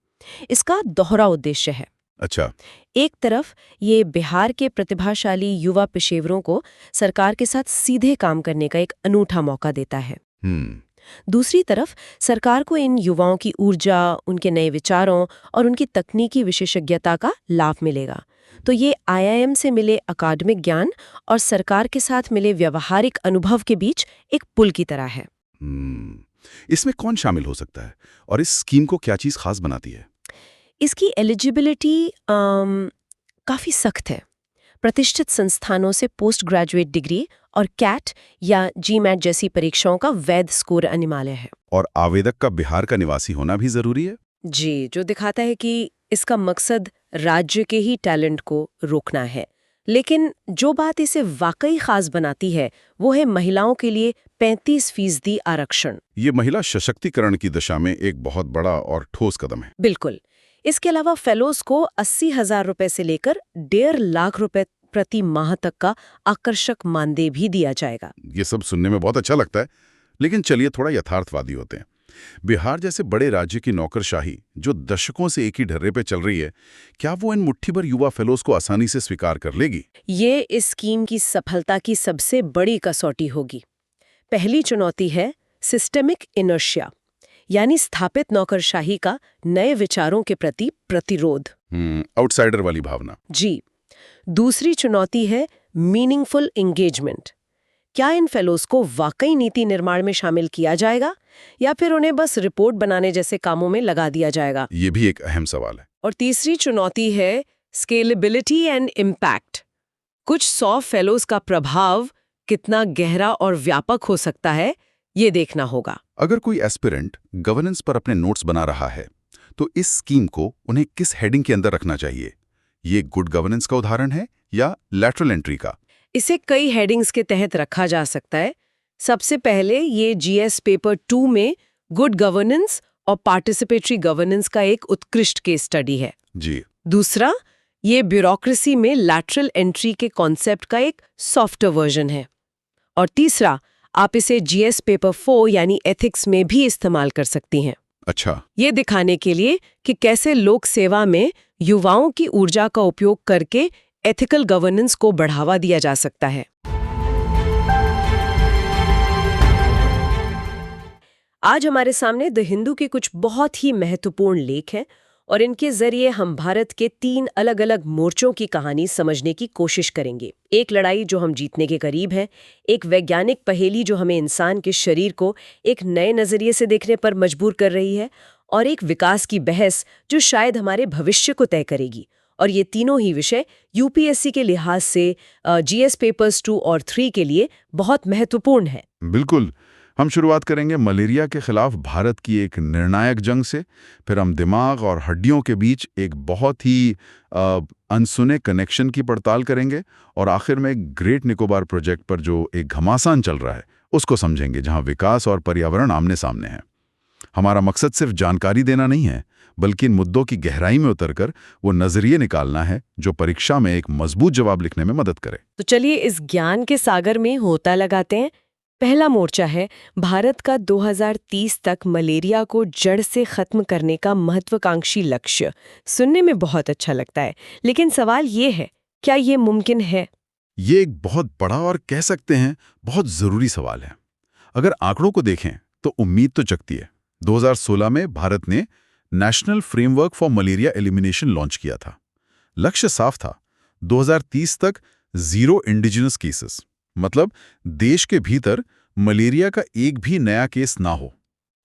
S1: इसका दोहरा उद्देश्य है।
S2: अच्छा।
S1: एक तरफ ये बिहार के प्रतिभाशाली युवा पेशेवरों को सरकार के साथ सीधे काम करने का एक अनूठा मौका देता है। दूसरी तरफ सरकार को इन युवाओं की ऊर्जा, उनके नए विचारों और उनकी तकनीकी विशेषज्ञता का लाभ मिलेगा। तो ये आईआईएम से मिले अकादमिक ज्ञान और सरकार के साथ मिले व्यवहारिक अनुभव के बीच एक पुल की तरह है।
S2: इसमें कौन शामिल हो सकता है और इस स्कीम को क्या चीज खास बनाती है?
S1: इसकी एलिजिबिलिटी काफ़ी सख्त है। प्रतिष्ठित संस्थानों से पोस्ट ग्रेजुएट डिग्री और कैट या जीमैट जैसी परीक्षाओं का वैध स्कोर अनिवार्य है।
S2: और आवेदक का बिहार का निवासी होना भी जरूरी है?
S1: जी, जो दिखाता है कि इसका मकसद राज्य के ही टैलेंट को रोकना है। लेकिन जो बात इसे वाकई खास बनाती है वो है महिलाओं के लिए 35% आरक्षण।
S2: ये महिला सशक्तिकरण की दिशा में एक बहुत बड़ा और ठोस कदम है।
S1: बिल्कुल। इसके अलावा फेलोज को 80,000 रुपए से लेकर 1.5 लाख रुपए प्रति माह तक का आकर्षक मानदेय भी दिया जाएगा।
S2: ये सब सुनने में बहुत अच्छा लगता है, लेकिन चलिए थोड़ा यथार्थवादी होते हैं। बिहार जैसे बड़े राज्य की नौकरशाही जो दशकों से एक ही ढर्रे पे चल रही है, क्या वो इन मुट्ठी भर युवा फेलोज को आसानी से स्वीकार कर लेगी?
S1: ये इस स्कीम की सफलता की सबसे बड़ी कसौटी होगी। पहली चुनौती है सिस्टेमिक इनर्शिया, यानी स्थापित नौकरशाही का नए विचारों के प्रति प्रतिरोध।
S2: आउटसाइडर वाली भावना।
S1: जी। दूसरी चुनौती है मीनिंगफुल एंगेजमेंट। क्या इन फेलोज को वाकई नीति निर्माण में शामिल किया जाएगा या फिर उन्हें बस रिपोर्ट बनाने जैसे कामों में लगा दिया जाएगा?
S2: ये भी एक अहम सवाल है।
S1: और तीसरी चुनौती है स्केलेबिलिटी एंड इम्पैक्ट। कुछ 100 फेलोज का प्रभाव कितना गहरा और व्यापक हो सकता है, ये देखना होगा।
S2: अगर कोई एस्पिरेंट गवर्नेंस पर अपने नोट्स बना रहा है, तो इस स्कीम को उन्हें किस हेडिंग के अंदर रखना चाहिए? ये गुड गवर्नेंस का उदाहरण है या लैटरल एंट्री का?
S1: इसे कई हेडिंग्स के तहत रखा जा सकता है। सबसे पहले ये जीएस पेपर 2 में गुड गवर्नेंस और पार्टिसिपेटरी गवर्नेंस का एक उत्कृष्ट केस स्टडी है।
S2: जी।
S1: दूसरा, ये ब्यूरोक्रेसी में लैटरल एंट्री के कॉन्सेप्ट का एक सॉफ्टवेयर वर्जन है। और तीसरा, आप इसे जीएस पेपर 4 यानी एथिक्स में भी इस्तेमाल कर सकती हैं।
S2: अच्छा।
S1: ये दिखाने के लिए कि कैसे लोक सेवा में युवाओं की ऊर्जा का उपयोग करके एथिकल गवर्नेंस को बढ़ावा दिया जा सकता है। आज हमारे सामने द हिंदू के कुछ बहुत ही महत्वपूर्ण लेख हैं और इनके जरिए हम भारत के 3 अलग-अलग मोर्चों की कहानी समझने की कोशिश करेंगे। एक लड़ाई जो हम जीतने के करीब है, एक वैज्ञानिक पहेली जो हमें इंसान के शरीर को एक नए नजरिए से देखने पर मजबूर कर रही है, और एक विकास की बहस जो शायद हमारे भविष्य को तय करेगी। और ये तीनों ही विषय यूपीएससी के लिहाज से जीएस पेपर्स 2 और 3 के लिए बहुत महत्वपूर्ण है।
S2: बिल्कुल। हम शुरुआत करेंगे मलेरिया के खिलाफ भारत की एक निर्णायक जंग से, फिर हम दिमाग और हड्डियों के बीच एक बहुत ही अनसुने कनेक्शन की पड़ताल करेंगे, और आखिर में ग्रेट निकोबार प्रोजेक्ट पर जो एक घमासान चल रहा है उसको समझेंगे, जहां विकास और पर्यावरण आमने सामने हैं। हमारा मकसद सिर्फ जानकारी देना नहीं है, बल्कि इन मुद्दों की गहराई में उतरकर वो नजरिए निकालना है जो परीक्षा में एक मजबूत जवाब लिखने में मदद करे।
S1: तो चलिए इस ज्ञान के सागर में होता लगाते हैं। पहला मोर्चा है भारत का 2030 तक मलेरिया को जड़ से खत्म करने का महत्वाकांक्षी लक्ष्य। सुनने में बहुत अच्छा लगता है, लेकिन सवाल ये है, क्या ये मुमकिन है?
S2: ये एक बहुत बड़ा और कह सकते हैं बहुत जरूरी सवाल है। अगर आंकड़ों को देखें तो उम्मीद तो जगती है। 2016 में भारत ने national framework for malaria elimination launch किया था। लक्ष्य साफ था, 2030 तक 0 इंडिजिनस केसेस, मतलब देश के भीतर मलेरिया का एक भी नया केस ना हो।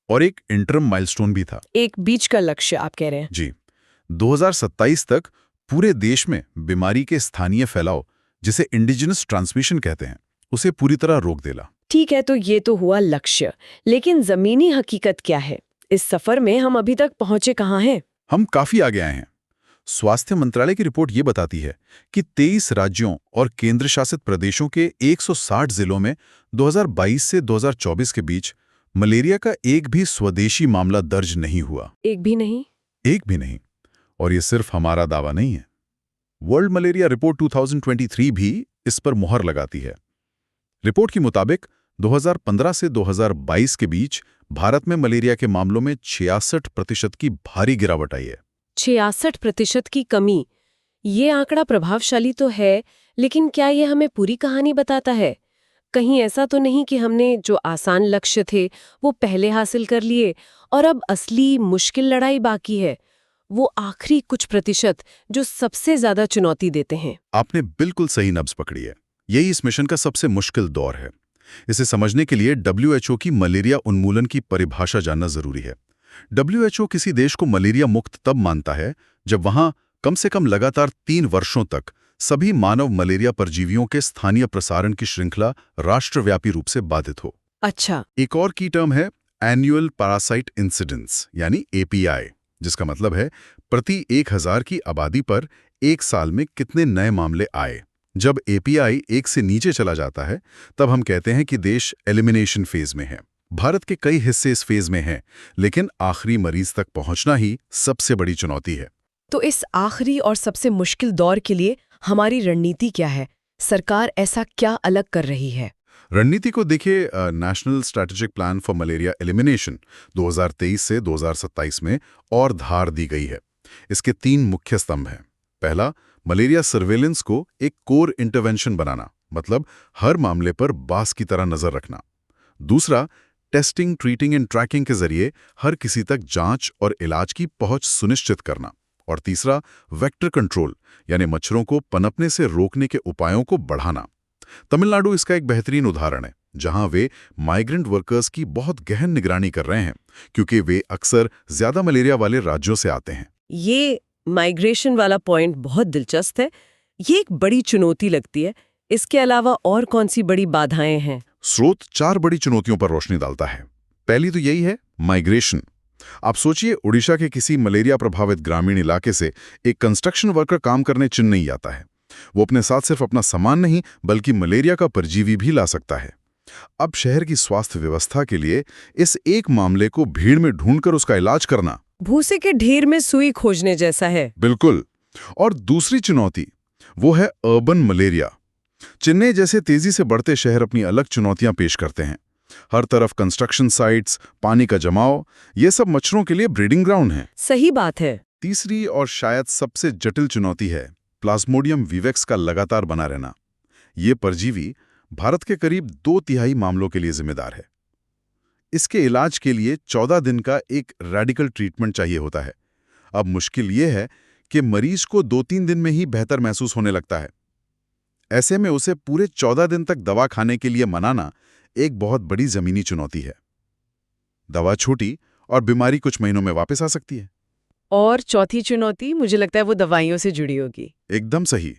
S2: और एक इंटरम माइलस्टोन भी था,
S1: एक बीच का लक्ष्य आप कह रहे हैं?
S2: जी। 2027 तक पूरे देश में बीमारी के स्थानीय फैलाव, जिसे इंडिजिनस ट्रांसमिशन कहते हैं, उसे पूरी तरह रोक देला।
S1: ठीक है, तो ये तो हुआ लक्ष्य, लेकिन जमीनी हकीकत क्या है? इस सफर में हम अभी तक पहुंचे कहाँ हैं?
S2: हम काफी आगे आए हैं। स्वास्थ्य मंत्रालय की रिपोर्ट ये बताती है कि 23 राज्यों और केंद्र शासित प्रदेशों के 160 जिलों में 2022 से 2024 के बीच मलेरिया का एक भी स्वदेशी मामला दर्ज नहीं हुआ।
S1: एक भी नहीं?
S2: एक भी नहीं। और ये सिर्फ हमारा दावा नहीं है। वर्ल्ड मलेरिया रिपोर्ट 2023 भी इस पर मुहर लगाती है। रिपोर्ट के मुताबिक 2015 से 2022 के बीच भारत में मलेरिया के मामलों में 66% की भारी गिरावट आई है।
S1: 66% की कमी। ये आंकड़ा प्रभावशाली तो है, लेकिन क्या ये हमें पूरी कहानी बताता है? कहीं ऐसा तो नहीं कि हमने जो आसान लक्ष्य थे वो पहले हासिल कर लिए और अब असली मुश्किल लड़ाई बाकी है, वो आखिरी कुछ प्रतिशत जो सबसे ज्यादा चुनौती देते हैं?
S2: आपने बिल्कुल सही नब्ज पकड़ी है। यही इस मिशन का सबसे मुश्किल दौर है। इसे समझने के लिए WHO की मलेरिया उन्मूलन की परिभाषा जानना जरूरी है। WHO किसी देश को मलेरिया मुक्त तब मानता है जब वहां कम से कम लगातार 3 वर्षों तक सभी मानव मलेरिया परजीवियों के स्थानीय प्रसारण की श्रृंखला राष्ट्रव्यापी रूप से बाधित हो।
S1: अच्छा।
S2: एक और की टर्म है एनुअल पैरासाइट इंसिडेंस यानी API, जिसका मतलब है प्रति 1000 की आबादी पर एक साल में कितने नए मामले आए। जब API 1 से नीचे चला जाता है तब हम कहते हैं कि देश एलिमिनेशन फेज में है। भारत के कई हिस्से इस फेज में हैं, लेकिन आखिरी मरीज तक पहुंचना ही सबसे बड़ी चुनौती है।
S1: तो इस आखिरी और सबसे मुश्किल दौर के लिए हमारी रणनीति क्या है? सरकार ऐसा क्या अलग कर रही है?
S2: रणनीति को देखिए, national strategic plan for malaria elimination 2023 से 2027 में और धार दी गई है। इसके 3 मुख्य स्तंभ हैं। पहला, मलेरिया सर्वेलेंस को एक कोर इंटरवेंशन बनाना, मतलब हर मामले पर बास की तरह नजर रखना। दूसरा, टेस्टिंग, ट्रीटिंग एंड ट्रैकिंग के जरिए हर किसी तक जांच और इलाज की पहुंच सुनिश्चित करना। और तीसरा, वेक्टर कंट्रोल यानी मच्छरों को पनपने से रोकने के उपायों को बढ़ाना। तमिलनाडु इसका एक बेहतरीन उदाहरण है, जहां वे माइग्रेंट वर्कर्स की बहुत गहन निगरानी कर रहे हैं, क्योंकि वे अक्सर ज्यादा मलेरिया वाले राज्यों से आते हैं।
S1: ये माइग्रेशन वाला पॉइंट बहुत दिलचस्प है। ये एक बड़ी चुनौती लगती है। इसके अलावा और कौन सी बड़ी बाधाएं हैं?
S2: स्रोत 4 बड़ी चुनौतियों पर रोशनी डालता है। पहली तो यही है माइग्रेशन। आप सोचिए, उड़ीसा के किसी मलेरिया प्रभावित ग्रामीण इलाके से एक कंस्ट्रक्शन वर्कर काम करने चेन्नई आता है। वो अपने साथ सिर्फ अपना सामान नहीं बल्कि मलेरिया का परजीवी भी ला सकता है। अब शहर की स्वास्थ्य व्यवस्था के लिए इस एक मामले को भीड़ में ढूंढकर उसका इलाज करना
S1: भूसे के ढेर में सुई खोजने जैसा है।
S2: बिल्कुल। और दूसरी चुनौती वो है अर्बन मलेरिया। चेन्नई जैसे तेजी से बढ़ते शहर अपनी अलग चुनौतियां पेश करते हैं। हर तरफ कंस्ट्रक्शन साइट्स, पानी का जमाव, ये सब मच्छरों के लिए ब्रीडिंग ग्राउंड है।
S1: सही बात है।
S2: तीसरी और शायद सबसे जटिल चुनौती है प्लाज्मोडियम विवेक्स का लगातार बना रहना। ये परजीवी भारत के करीब 2/3 मामलों के लिए जिम्मेदार है। इसके इलाज के लिए 14 दिन का एक रेडिकल ट्रीटमेंट चाहिए होता है। अब मुश्किल ये है कि मरीज को 2-3 दिन में ही बेहतर महसूस होने लगता है। ऐसे में उसे पूरे 14 दिन तक दवा खाने के लिए मनाना एक बहुत बड़ी जमीनी चुनौती है। दवा छोटी और बीमारी कुछ महीनों में वापस आ सकती है।
S1: और चौथी चुनौती, मुझे लगता है वो दवाइयों से जुड़ी होगी।
S2: एकदम सही।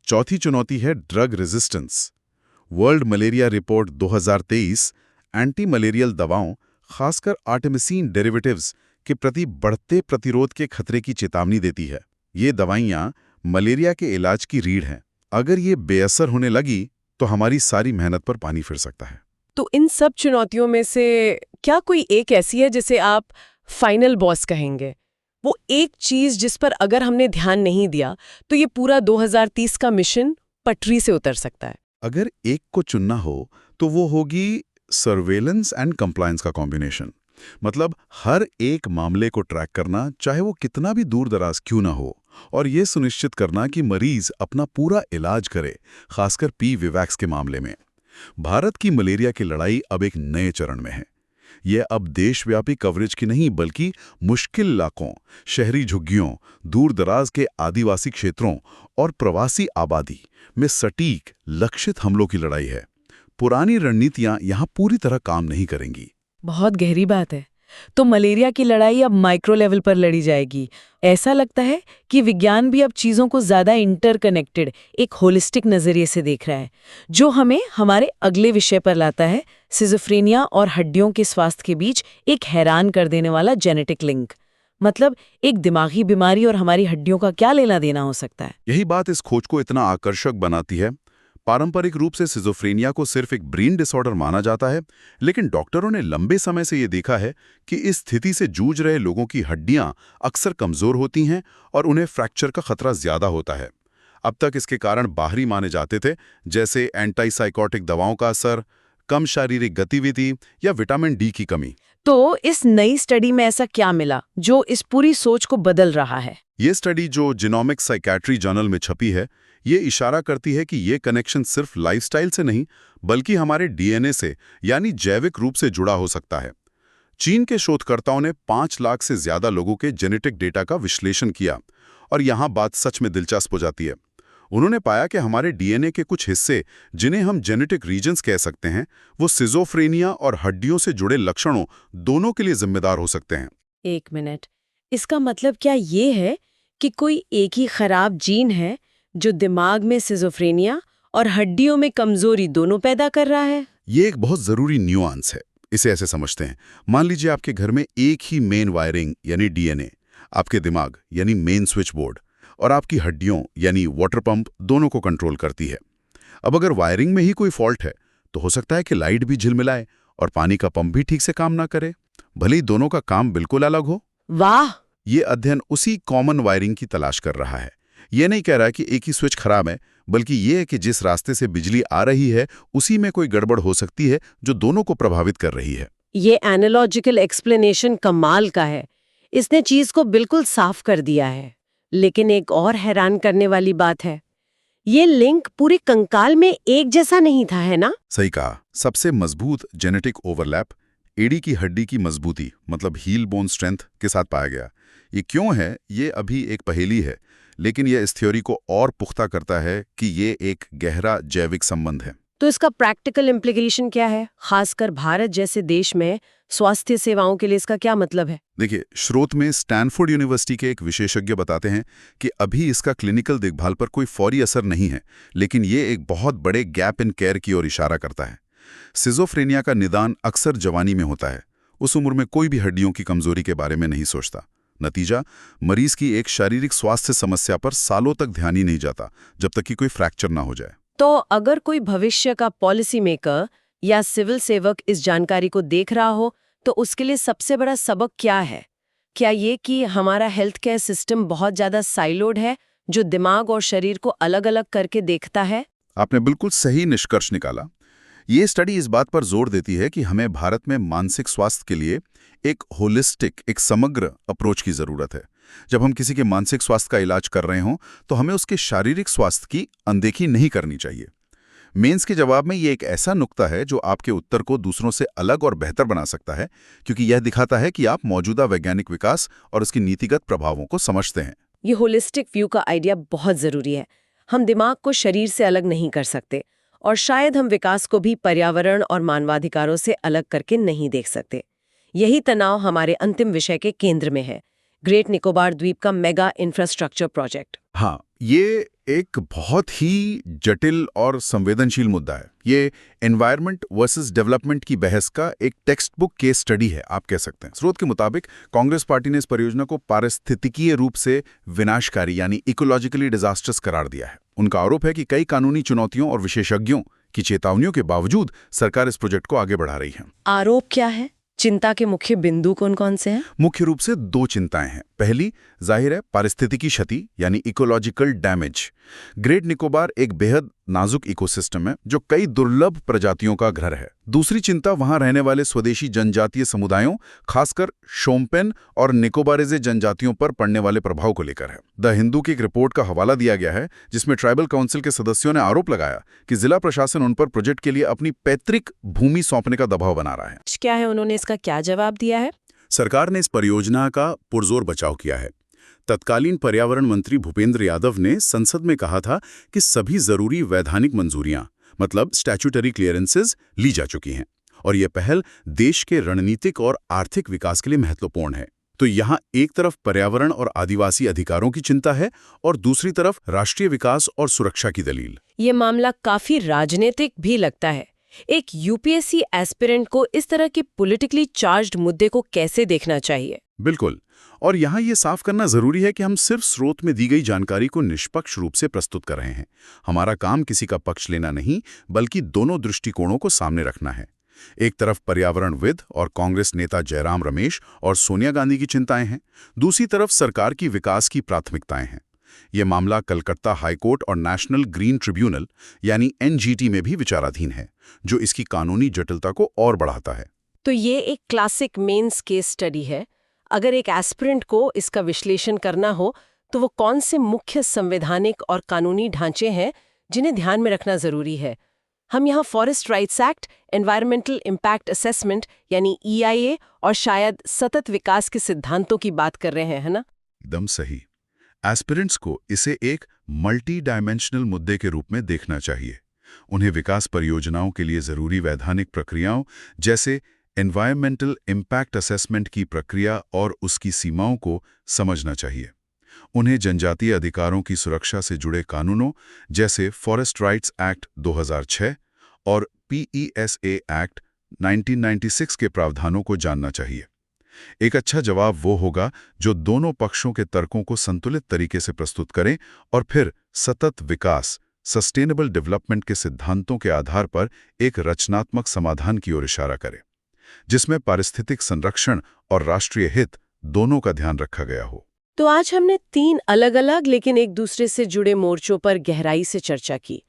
S2: चौथी चुनौती है drug resistance. World malaria report 2023 anti malarial दवाओं, खासकर आर्टेमिसिन डेरिवेटिव्स के प्रति बढ़ते प्रतिरोध के खतरे की चेतावनी देती है। ये दवाइयां मलेरिया के इलाज की रीढ़ हैं। अगर ये बेअसर होने लगी तो हमारी सारी मेहनत पर पानी फिर सकता है।
S1: तो इन सब चुनौतियों में से क्या कोई एक ऐसी है जिसे आप फाइनल बॉस कहेंगे? वो एक चीज जिस पर अगर हमने ध्यान नहीं दिया तो ये पूरा 2030 का मिशन पटरी से उतर सकता है?
S2: अगर एक को चुनना हो तो वो होगी सर्वेलेंस एंड कंप्लायंस का कॉम्बिनेशन। मतलब हर एक मामले को ट्रैक करना, चाहे वो कितना भी दूर दराज क्यों ना हो, और ये सुनिश्चित करना कि मरीज अपना पूरा इलाज करे, खासकर विवैक्स के मामले में। भारत की मलेरिया की लड़ाई अब एक नए चरण में है। यह अब देशव्यापी कवरेज की नहीं बल्कि मुश्किल इलाकों, शहरी झुग्गियों, दूर दराज के आदिवासी क्षेत्रों और प्रवासी आबादी में सटीक लक्षित हमलों की लड़ाई है। पुरानी रणनीतियां यहां पूरी तरह काम नहीं करेंगी।
S1: बहुत गहरी बात है। तो मलेरिया की लड़ाई अब माइक्रो लेवल पर लड़ी जाएगी। ऐसा लगता है कि विज्ञान भी अब चीजों को ज्यादा इंटरकनेक्टेड, एक होलिस्टिक नजरिए से देख रहा है, जो हमें हमारे अगले विषय पर लाता है, सिजोफ्रेनिया और हड्डियों के स्वास्थ्य के बीच एक हैरान कर देने वाला जेनेटिक लिंक। मतलब एक दिमागी बीमारी और हमारी हड्डियों का क्या लेना देना हो सकता है?
S2: यही बात इस खोज को इतना आकर्षक बनाती है। पारंपरिक रूप से सिजोफ्रेनिया को सिर्फ एक ब्रेन डिसऑर्डर माना जाता है, लेकिन डॉक्टरों ने लंबे समय से ये देखा है कि इस स्थिति से जूझ रहे लोगों की हड्डियां अक्सर कमजोर होती हैं और उन्हें फ्रैक्चर का खतरा ज्यादा होता है। अब तक इसके कारण बाहरी माने जाते थे, जैसे एंटीसाइकोटिक दवाओं का असर, कम शारीरिक गतिविधि या विटामिन डी की कमी।
S1: तो इस नई स्टडी में ऐसा क्या मिला जो इस पूरी सोच को बदल रहा है?
S2: ये स्टडी जो जीनोमिक साइकेट्री जर्नल में छपी है, ये इशारा करती है कि ये कनेक्शन सिर्फ लाइफस्टाइल से नहीं बल्कि हमारे डीएनए से यानी जैविक रूप से जुड़ा हो सकता है। चीन के शोधकर्ताओं ने 5 लाख से ज्यादा लोगों के जेनेटिक डेटा का विश्लेषण किया और यहाँ बात सच में दिलचस्प हो जाती है। उन्होंने पाया कि हमारे डीएनए के कुछ हिस्से, जिन्हें हम जेनेटिक रीजन्स कह सकते हैं, वो सिजोफ्रेनिया और हड्डियों से जुड़े लक्षणों दोनों के लिए जिम्मेदार हो सकते हैं।
S1: एक मिनट, इसका मतलब क्या ये है कि कोई एक ही खराब जीन है जो दिमाग में सिजोफ्रेनिया और हड्डियों में कमजोरी दोनों पैदा कर रहा है?
S2: ये एक बहुत जरूरी न्यूआंस है। इसे ऐसे समझते हैं, मान लीजिए आपके घर में एक ही मेन वायरिंग यानी डीएनए, आपके दिमाग यानी मेन स्विच बोर्ड और आपकी हड्डियों यानी वाटर पंप दोनों को कंट्रोल करती है। अब अगर वायरिंग में ही कोई फॉल्ट है तो हो सकता है कि लाइट भी झिलमिलाए और पानी का पंप भी ठीक से काम ना करे, भले ही दोनों का काम बिल्कुल अलग हो।
S1: वाह!
S2: ये अध्ययन उसी कॉमन वायरिंग की तलाश कर रहा है। ये नहीं कह रहा कि एक ही स्विच खराब है, बल्कि ये है कि जिस रास्ते से बिजली आ रही है उसी में कोई गड़बड़ हो सकती है जो दोनों को प्रभावित कर रही है।
S1: ये एनालॉजिकल एक्सप्लेनेशन कमाल का है। इसने चीज को बिल्कुल साफ कर दिया है। लेकिन एक और हैरान करने वाली बात है, ये लिंक पूरे कंकाल में एक जैसा नहीं था, है ना?
S2: सही कहा। सबसे मजबूत जेनेटिक ओवरलैप एड़ी की हड्डी की मजबूती मतलब हील बोन स्ट्रेंथ के साथ पाया गया। ये क्यों है, ये अभी एक पहेली है, लेकिन यह इस थ्योरी को और पुख्ता करता है कि ये एक गहरा जैविक संबंध है।
S1: तो इसका प्रैक्टिकल इम्प्लीकेशन क्या है, खासकर भारत जैसे देश में स्वास्थ्य सेवाओं के लिए इसका क्या मतलब है?
S2: देखिए, स्रोत में स्टैनफोर्ड यूनिवर्सिटी के एक विशेषज्ञ बताते हैं कि अभी इसका क्लिनिकल देखभाल पर कोई फौरी असर नहीं है, लेकिन ये एक बहुत बड़े गैप इन केयर की ओर इशारा करता है। सिजोफ्रेनिया का निदान अक्सर जवानी में होता है। उस उम्र में कोई भी हड्डियों की कमजोरी के बारे में नहीं सोचता। नतीजा, मरीज की एक शारीरिक स्वास्थ्य समस्या पर सालों तक ध्यान ही नहीं जाता जब तक कि कोई फ्रैक्चर ना हो जाए।
S1: तो अगर कोई भविष्य का पॉलिसी मेकर या सिविल सेवक इस जानकारी को देख रहा हो तो उसके लिए सबसे बड़ा सबक क्या है? क्या ये कि हमारा हेल्थ केयर सिस्टम बहुत ज्यादा साइलोड है जो दिमाग और शरीर को अलग अलग करके देखता है?
S2: आपने बिल्कुल सही निष्कर्ष निकाला। ये स्टडी इस बात पर जोर देती है कि हमें भारत में मानसिक स्वास्थ्य के लिए एक होलिस्टिक, एक समग्र अप्रोच की जरूरत है। जब हम किसी के मानसिक स्वास्थ्य का इलाज कर रहे हों तो हमें उसके शारीरिक स्वास्थ्य की अनदेखी नहीं करनी चाहिए। मेंस के जवाब में ये एक ऐसा नुक्ता है जो आपके उत्तर को दूसरों से अलग और बेहतर बना सकता है, क्योंकि यह दिखाता है कि आप मौजूदा वैज्ञानिक विकास और उसकी नीतिगत प्रभावों को समझते हैं।
S1: ये होलिस्टिक व्यू का आइडिया बहुत जरूरी है। हम दिमाग को शरीर से अलग नहीं कर सकते और शायद हम विकास को भी पर्यावरण और मानवाधिकारों से अलग करके नहीं देख सकते। यही तनाव हमारे अंतिम विषय के केंद्र में है, ग्रेट निकोबार द्वीप का मेगा इंफ्रास्ट्रक्चर प्रोजेक्ट।
S2: हाँ, ये एक बहुत ही जटिल और संवेदनशील मुद्दा है। ये एनवायरनमेंट वर्सेस डेवलपमेंट की बहस का एक टेक्स्ट बुक केस स्टडी है, आप कह सकते हैं। स्रोत के मुताबिक कांग्रेस पार्टी ने इस परियोजना को पारिस्थितिकीय रूप से विनाशकारी यानी इकोलॉजिकली डिजास्टर्स करार दिया है। उनका आरोप है कि कई कानूनी चुनौतियों और विशेषज्ञों की चेतावनियों के बावजूद सरकार इस प्रोजेक्ट को आगे बढ़ा रही है।
S1: आरोप क्या है? चिंता के मुख्य बिंदु कौन कौन से हैं?
S2: मुख्य रूप से 2 चिंताएं हैं। पहली, जाहिर है, पारिस्थितिकी क्षति यानी इकोलॉजिकल डैमेज। ग्रेट निकोबार एक बेहद नाजुक इकोसिस्टम है जो कई दुर्लभ प्रजातियों का घर है। दूसरी चिंता वहां रहने वाले स्वदेशी जनजातीय समुदायों, खासकर शोम्पेन और निकोबारेजे जनजातियों पर पड़ने वाले प्रभाव को लेकर है। द हिंदू की एक रिपोर्ट का हवाला दिया गया है जिसमें ट्राइबल काउंसिल के सदस्यों ने आरोप लगाया कि जिला प्रशासन उन पर प्रोजेक्ट के लिए अपनी पैतृक भूमि सौंपने का दबाव बना रहा है।
S1: क्या है, उन्होंने इसका क्या जवाब दिया है?
S2: सरकार ने इस परियोजना का पुरजोर बचाव किया है। तत्कालीन पर्यावरण मंत्री भूपेंद्र यादव ने संसद में कहा था कि सभी जरूरी वैधानिक मंजूरियां मतलब स्टैट्यूटरी क्लियरेंसेस ली जा चुकी हैं और यह पहल देश के रणनीतिक और आर्थिक विकास के लिए महत्वपूर्ण है। तो यहाँ एक तरफ पर्यावरण और आदिवासी अधिकारों की चिंता है और दूसरी तरफ राष्ट्रीय विकास और सुरक्षा की दलील।
S1: ये मामला काफी राजनीतिक भी लगता है। एक यूपीएससी एस्पिरेंट को इस तरह के पॉलिटिकली चार्ज्ड मुद्दे को कैसे देखना चाहिए?
S2: बिल्कुल, और यहाँ ये साफ करना जरूरी है कि हम सिर्फ स्रोत में दी गई जानकारी को निष्पक्ष रूप से प्रस्तुत कर रहे हैं। हमारा काम किसी का पक्ष लेना नहीं, बल्कि दोनों दृष्टिकोणों को सामने रखना है। एक तरफ पर्यावरणविद और कांग्रेस नेता जयराम रमेश और सोनिया गांधी की चिंताएं हैं, दूसरी तरफ सरकार की विकास की प्राथमिकताएं हैं। ये मामला कलकत्ता हाईकोर्ट और नेशनल ग्रीन ट्रिब्यूनल यानी NGT में भी विचाराधीन है, जो इसकी कानूनी जटिलता को और बढ़ाता है।
S1: तो ये एक क्लासिक मेंस केस स्टडी है। अगर एक एस्पिरेंट को इसका विश्लेषण करना हो तो वो कौन से मुख्य संवैधानिक और कानूनी ढांचे हैं जिन्हें ध्यान में रखना जरूरी है? हम यहाँ forest rights act, environmental impact assessment यानी EIA और शायद सतत विकास के सिद्धांतों की बात कर रहे हैं, है ना?
S2: एकदम सही। एस्पिरेंट्स को इसे एक मल्टी डायमेंशनल मुद्दे के रूप में देखना चाहिए। उन्हें विकास परियोजनाओं के लिए जरूरी वैधानिक प्रक्रियाओं जैसे एनवायरमेंटल इम्पैक्ट असेसमेंट की प्रक्रिया और उसकी सीमाओं को समझना चाहिए। उन्हें जनजातीय अधिकारों की सुरक्षा से जुड़े कानूनों जैसे फॉरेस्ट राइट्स एक्ट 2006 और PESA एक्ट 1996 के प्रावधानों को जानना चाहिए। एक अच्छा जवाब वो होगा जो दोनों पक्षों के तर्कों को संतुलित तरीके से प्रस्तुत करें और फिर सतत विकास, सस्टेनेबल डेवलपमेंट के सिद्धांतों के आधार पर एक रचनात्मक समाधान की ओर इशारा करे, जिसमें पारिस्थितिक संरक्षण और राष्ट्रीय हित दोनों का ध्यान रखा गया हो।
S1: तो आज हमने 3 अलग-अलग लेकिन एक दूसरे से जुड़े मोर्चों पर गहराई से चर्चा की।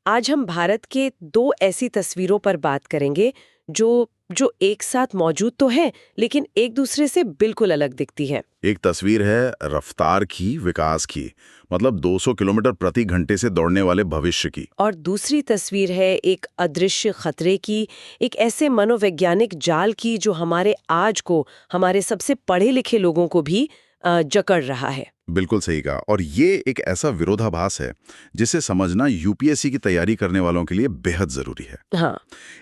S1: आज हम भारत के 2 ऐसी तस्वीरों पर बात करेंगे जो एक साथ मौजूद तो हैं, लेकिन एक दूसरे से बिल्कुल अलग दिखती है।
S2: एक तस्वीर है रफ्तार की, विकास की, मतलब 200 किलोमीटर प्रति घंटे से दौड़ने वाले भविष्य की।
S1: और दूसरी तस्वीर है एक अदृश्य खतरे की, एक ऐसे मनोवैज्ञानिक जाल की जो हमारे आज को, हमारे सबसे पढ़े लिखे लोगों को भी जकड़ रहा है।
S2: बिल्कुल सही कहा। और ये एक ऐसा विरोधाभास है जिसे समझना UPSC की तैयारी करने वालों के लिए बेहद जरूरी है।
S1: हाँ।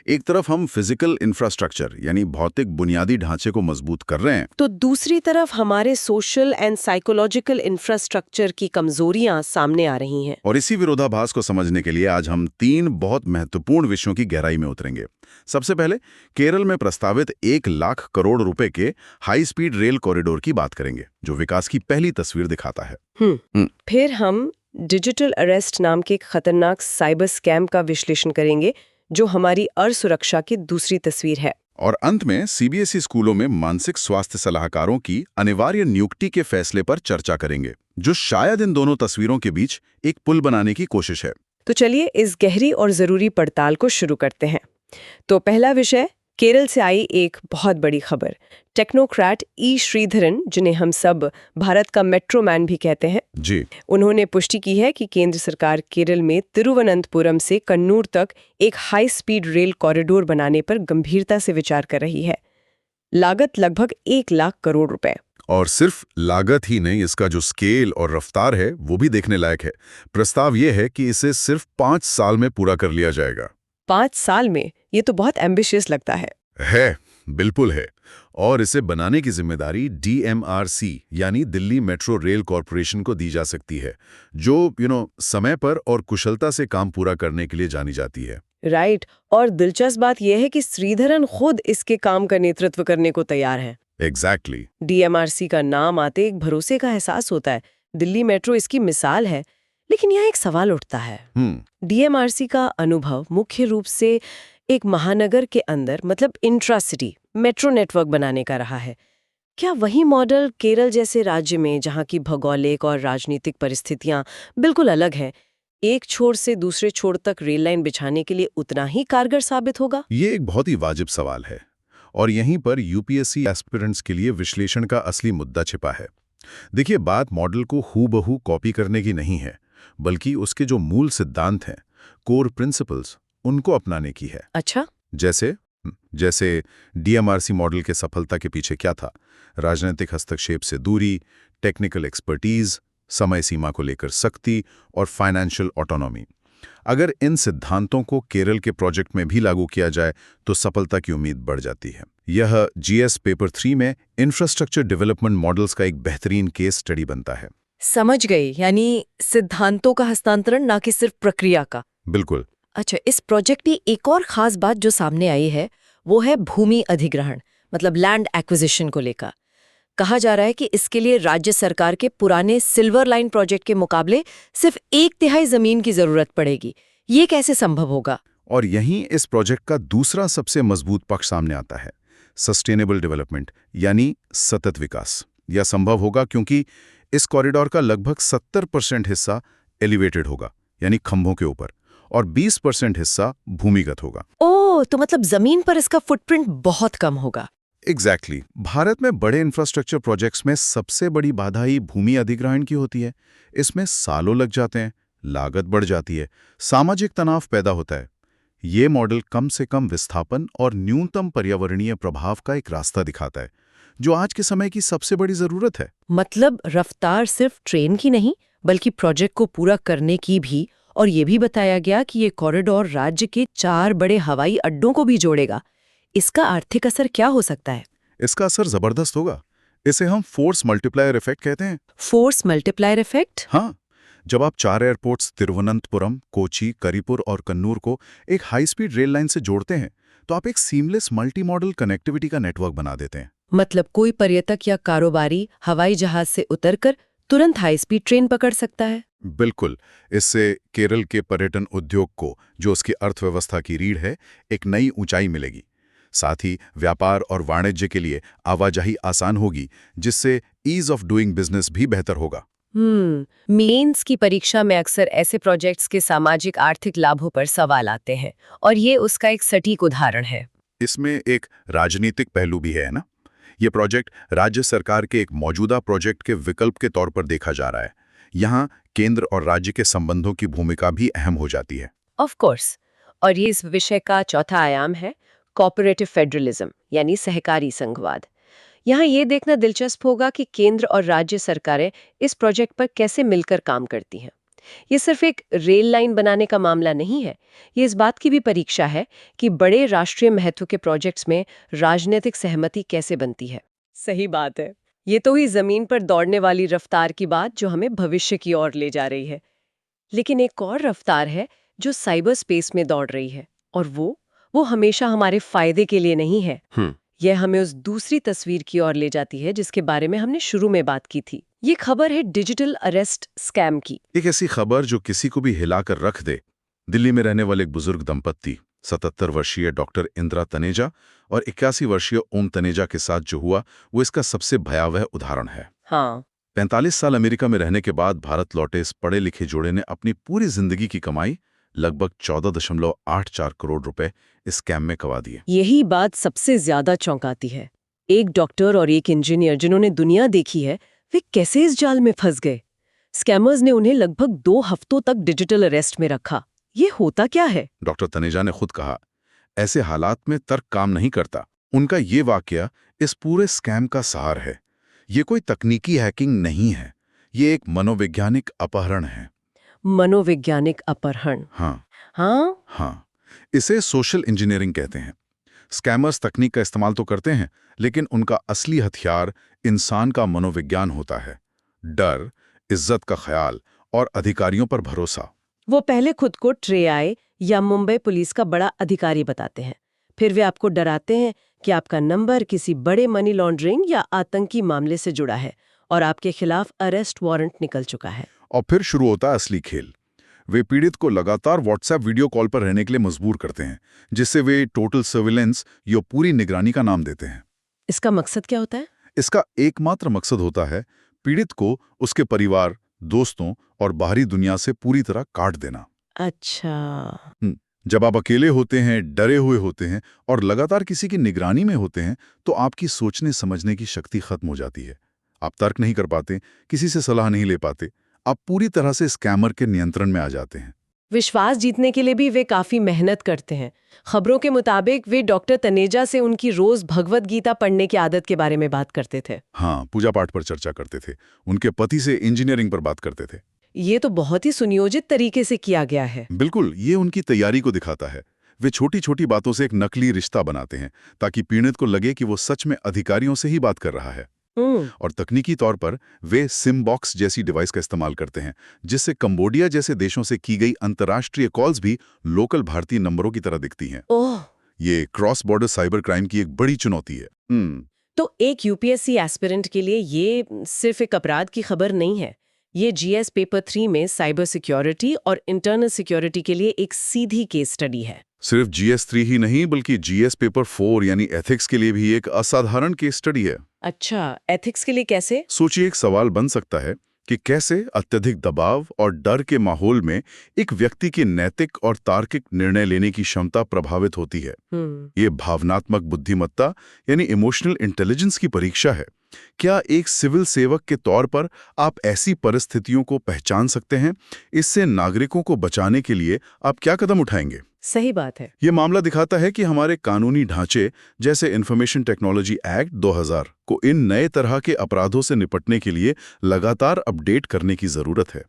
S2: एक तरफ हम फिजिकल इंफ्रास्ट्रक्चर यानी भौतिक बुनियादी ढांचे को मजबूत कर रहे हैं,
S1: तो दूसरी तरफ हमारे सोशल एंड साइकोलॉजिकल इंफ्रास्ट्रक्चर की कमजोरियां सामने आ रही हैं।
S2: और इसी विरोधाभास को समझने के लिए आज हम 3 बहुत महत्वपूर्ण विषयों की गहराई में उतरेंगे। सबसे पहले केरल में प्रस्तावित 1 लाख करोड़ रुपए के हाई स्पीड रेल कॉरिडोर की बात करेंगे, जो विकास की पहली तस्वीर दिखाता है।
S1: फिर हम डिजिटल अरेस्ट नाम के एक खतरनाक साइबर स्कैम का विश्लेषण करेंगे, जो हमारी असुरक्षा की दूसरी तस्वीर है।
S2: और अंत में CBSE स्कूलों में मानसिक स्वास्थ्य सलाहकारों की अनिवार्य नियुक्ति के फैसले पर चर्चा करेंगे, जो शायद इन दोनों तस्वीरों के बीच एक पुल बनाने की कोशिश है।
S1: तो चलिए इस गहरी और जरूरी पड़ताल को शुरू करते हैं। तो पहला विषय, केरल से आई एक बहुत बड़ी खबर। टेक्नोक्रेट E श्रीधरन, जिन्हें हम सब भारत का मेट्रो मैन भी कहते हैं
S2: जी,
S1: उन्होंने पुष्टि की है कि केंद्र सरकार केरल में तिरुवनंतपुरम से कन्नूर तक एक हाई स्पीड रेल कॉरिडोर बनाने पर गंभीरता से विचार कर रही है। लागत लगभग 1 लाख करोड़ रुपए।
S2: और सिर्फ लागत ही नहीं, इसका जो स्केल और रफ्तार है वो भी देखने लायक है। प्रस्ताव ये है कि इसे सिर्फ 5 साल में पूरा कर लिया जाएगा।
S1: 5 साल में? ये तो बहुत एम्बिशियस लगता है।
S2: बिल्कुल है। और इसे बनाने की जिम्मेदारी DMRC यानी दिल्ली मेट्रो रेल कॉरपोरेशन को दी जा सकती है, जो समय पर और कुशलता से काम पूरा करने के लिए जानी जाती है।
S1: राइट। और दिलचस्प बात यह है कि श्रीधरन खुद इसके काम का नेतृत्व करने को तैयार हैं।
S2: एग्जैक्टली।
S1: DMRC का नाम आते एक भरोसे का एहसास होता है। दिल्ली मेट्रो इसकी मिसाल है। लेकिन यहाँ एक सवाल उठता है। DMRC का अनुभव मुख्य रूप से एक महानगर के अंदर, मतलब इंट्रा-सिटी मेट्रो नेटवर्क बनाने का रहा है। क्या वही मॉडल केरल जैसे राज्य में, जहाँ की भौगोलिक और राजनीतिक परिस्थितियां बिल्कुल अलग हैं, एक छोर से दूसरे छोर तक रेल लाइन बिछाने के लिए उतना ही कारगर साबित होगा?
S2: ये एक बहुत ही वाजिब सवाल है, और यहीं पर UPSC एस्पिरेंट्स के लिए विश्लेषण का असली मुद्दा छिपा है। देखिए, बात मॉडल को हूबहू कॉपी करने की नहीं है, बल्कि उसके जो मूल सिद्धांत हैं, कोर प्रिंसिपल्स, उनको अपनाने की है।
S1: अच्छा।
S2: जैसे DMRC मॉडल के सफलता के पीछे क्या था? राजनीतिक हस्तक्षेप से दूरी, टेक्निकल एक्सपर्टीज, समय सीमा को लेकर सख्ती और फाइनेंशियल ऑटोनॉमी। अगर इन सिद्धांतों को केरल के प्रोजेक्ट में भी लागू किया जाए तो सफलता की उम्मीद बढ़ जाती है। यह GS पेपर 3 में इंफ्रास्ट्रक्चर डेवलपमेंट मॉडल्स का एक बेहतरीन केस स्टडी बनता है।
S1: समझ गई, यानी सिद्धांतों का हस्तांतरण, ना कि सिर्फ प्रक्रिया का।
S2: बिल्कुल।
S1: अच्छा, इस प्रोजेक्ट की एक और खास बात जो सामने आई है
S3: वो है भूमि अधिग्रहण, मतलब लैंड एक्विजिशन को लेकर। कहा जा रहा है कि इसके लिए राज्य सरकार के पुराने सिल्वर लाइन प्रोजेक्ट के मुकाबले सिर्फ 1/3 जमीन की जरूरत पड़ेगी। ये कैसे संभव होगा?
S2: और यहीं इस प्रोजेक्ट का दूसरा सबसे मजबूत पक्ष सामने आता है, सस्टेनेबल डेवलपमेंट यानी सतत विकास। यह संभव होगा क्योंकि इस कॉरिडोर का लगभग 70% हिस्सा एलिवेटेड होगा, यानी खंभों के ऊपर, और 20% हिस्सा भूमिगत होगा।
S3: ओह, तो मतलब जमीन पर इसका फुटप्रिंट बहुत कम होगा।
S2: एग्जैक्टली। भारत में बड़े इंफ्रास्ट्रक्चर प्रोजेक्ट्स में सबसे बड़ी बाधा ही भूमि अधिग्रहण की होती है। इसमें सालों लग जाते हैं, लागत बढ़ जाती है, सामाजिक तनाव पैदा होता है। ये मॉडल कम से कम विस्थापन और न्यूनतम पर्यावरणीय प्रभाव का एक रास्ता दिखाता है, जो आज के समय की सबसे बड़ी जरूरत है।
S3: मतलब रफ्तार सिर्फ ट्रेन की नहीं, बल्कि प्रोजेक्ट को पूरा करने की भी। और ये भी बताया गया कि ये कॉरिडोर राज्य के 4 बड़े हवाई अड्डों को भी जोड़ेगा। इसका आर्थिक असर क्या हो सकता है?
S2: इसका असर जबरदस्त होगा। इसे हम फोर्स मल्टीप्लायर इफेक्ट कहते हैं।
S3: Force multiplier effect?
S2: हाँ, जब आप 4 एयरपोर्ट्स तिरुवनंतपुरम, कोची, करीपुर और कन्नूर को एक हाई स्पीड रेल लाइन से जोड़ते हैं, तो आप एक सीमलेस मल्टी मॉडल कनेक्टिविटी का नेटवर्क बना देते हैं।
S3: मतलब कोई पर्यटक या कारोबारी हवाई जहाज से उतरकर तुरंत हाई स्पीड ट्रेन पकड़ सकता है।
S2: बिल्कुल। इससे केरल के पर्यटन उद्योग को, जो उसकी अर्थव्यवस्था की रीढ़ है, एक नई ऊंचाई मिलेगी। साथ ही व्यापार और वाणिज्य के लिए आवाजाही आसान होगी, जिससे ईज ऑफ डूइंग बिजनेस भी बेहतर होगा।
S3: मेंस की परीक्षा में अक्सर ऐसे प्रोजेक्ट्स के सामाजिक आर्थिक लाभों पर सवाल आते हैं, और ये उसका एक सटीक उदाहरण है।
S2: इसमें एक राजनीतिक पहलू भी है ना। ये प्रोजेक्ट राज्य सरकार के एक मौजूदा प्रोजेक्ट के विकल्प के तौर पर देखा जा रहा है। यहाँ केंद्र और राज्य के संबंधों की भूमिका भी अहम हो जाती है।
S3: Of course. और ये इस विषय का चौथा आयाम है, कोऑपरेटिव फेडरलिज्म यानी सहकारी संघवाद। यहाँ ये देखना दिलचस्प होगा कि केंद्र और राज्य सरकारें इस प्रोजेक्ट पर कैसे मिलकर काम करती हैं। ये सिर्फ एक रेल लाइन बनाने का मामला नहीं है, ये इस बात की भी परीक्षा है कि बड़े राष्ट्रीय महत्व के प्रोजेक्ट्स में राजनीतिक सहमति कैसे बनती है। सही बात है। ये तो ही जमीन पर दौड़ने वाली रफ्तार की बात जो हमें भविष्य की ओर ले जा रही है। लेकिन एक और रफ्तार है जो साइबर स्पेस में दौड़ रही है, और वो हमेशा हमारे फायदे के लिए नहीं है। यह हमें उस दूसरी तस्वीर की ओर ले जाती है जिसके बारे में हमने शुरू में बात की थी। ये खबर है डिजिटल अरेस्ट स्कैम की।
S2: एक ऐसी खबर जो किसी को भी हिलाकर रख दे। दिल्ली में रहने वाले एक बुजुर्ग दंपत्ति, 77 वर्षीय डॉक्टर इंदिरा तनेजा और 81 वर्षीय ओम तनेजा के साथ जो हुआ, वो इसका सबसे भयावह उदाहरण है।
S3: हाँ।
S2: 45 साल अमेरिका में रहने के बाद भारत लौटे इस पढ़े लिखे जोड़े ने अपनी पूरी जिंदगी की कमाई लगभग 14.84 करोड़ रुपए इस स्कैम में कमा दिए।
S3: यही बात सबसे ज्यादा चौंकाती है। एक डॉक्टर और एक इंजीनियर जिन्होंने दुनिया देखी है, वे कैसे इस जाल में फंस गए? स्कैमर्स ने उन्हें लगभग 2 हफ्तों तक डिजिटल अरेस्ट में रखा। ये होता क्या है?
S2: डॉक्टर तनेजा ने खुद कहा, ऐसे हालात में तर्क काम नहीं करता। उनका ये वाकया इस पूरे स्कैम का सार है। ये कोई तकनीकी हैकिंग नहीं है, ये एक मनोवैज्ञानिक अपहरण है।
S3: मनोवैज्ञानिक अपहरण?
S2: हाँ, इसे सोशल इंजीनियरिंग कहते हैं। स्कैमर्स तकनीक का इस्तेमाल तो करते हैं, लेकिन उनका असली हथियार इंसान का मनोविज्ञान होता है। डर, इज्जत का ख्याल और अधिकारियों पर भरोसा।
S3: वो पहले खुद को ट्रेआई या मुंबई पुलिस का बड़ा अधिकारी बताते हैं, फिर वे आपको डराते हैं कि आपका नंबर किसी बड़े मनी लॉन्ड्रिंग या आतंकी मामले से जुड़ा है और आपके खिलाफ अरेस्ट वारंट निकल चुका है।
S2: और फिर शुरू होता है असली खेल। वे पीड़ित को लगातार व्हाट्सएप वीडियो कॉल पर रहने के लिए मजबूर करते हैं, जिससे वे टोटल सर्विलेंस या पूरी निगरानी का नाम देते हैं।
S3: इसका मकसद क्या होता है?
S2: इसका एकमात्र मकसद होता है पीड़ित को उसके परिवार, दोस्तों और बाहरी दुनिया से पूरी तरह काट देना।
S3: अच्छा।
S2: जब आप अकेले होते हैं, डरे हुए होते हैं और लगातार किसी की निगरानी में होते हैं, तो आपकी सोचने समझने की शक्ति खत्म हो जाती है। आप तर्क नहीं कर पाते, किसी से सलाह नहीं ले पाते। आप पूरी तरह से स्कैमर के नियंत्रण में आ जाते हैं।
S3: विश्वास जीतने के लिए भी वे काफी मेहनत करते हैं। खबरों के मुताबिक वे डॉक्टर तनेजा से उनकी रोज भगवत गीता पढ़ने की आदत के बारे में बात करते थे।
S2: हाँ, पूजा पाठ पर चर्चा करते थे। उनके पति से इंजीनियरिंग पर बात करते थे।
S3: ये तो बहुत ही सुनियोजित तरीके से किया गया है।
S2: बिल्कुल, ये उनकी तैयारी को दिखाता है। वे छोटी छोटी बातों से एक नकली रिश्ता बनाते हैं, ताकि पीड़ित को लगे कि वो सच में अधिकारियों से ही बात कर रहा है। और तकनीकी तौर पर वे सिम बॉक्स जैसी डिवाइस का इस्तेमाल करते हैं, जिससे कंबोडिया जैसे देशों से की गई अंतर्राष्ट्रीय कॉल्स भी लोकल भारतीय नंबरों की तरह दिखती हैं। ये क्रॉस बॉर्डर साइबर क्राइम की एक बड़ी चुनौती है।
S1: तो एक यूपीएससी एस्पिरेंट के लिए ये सिर्फ एक अपराध की खबर नहीं है, ये जीएस पेपर 3 में साइबर सिक्योरिटी और इंटरनल सिक्योरिटी के लिए एक सीधी केस स्टडी है।
S2: सिर्फ GS3 ही नहीं बल्कि GS पेपर 4 यानी एथिक्स के लिए भी एक असाधारण केस स्टडी है।
S1: अच्छा, एथिक्स के लिए कैसे?
S2: सोचिए, एक सवाल बन सकता है कि कैसे अत्यधिक दबाव और डर के माहौल में एक व्यक्ति की नैतिक और तार्किक निर्णय लेने की क्षमता प्रभावित होती है। ये भावनात्मक बुद्धिमत्ता यानी इमोशनल इंटेलिजेंस की परीक्षा है। क्या एक सिविल सेवक के तौर पर आप ऐसी परिस्थितियों को पहचान सकते हैं? इससे नागरिकों को बचाने के लिए आप क्या कदम उठाएंगे?
S1: सही बात है।
S2: ये मामला दिखाता है कि हमारे कानूनी ढांचे जैसे इंफॉर्मेशन टेक्नोलॉजी एक्ट 2000 को इन नए तरह के अपराधों से निपटने के लिए लगातार अपडेट करने की जरूरत है।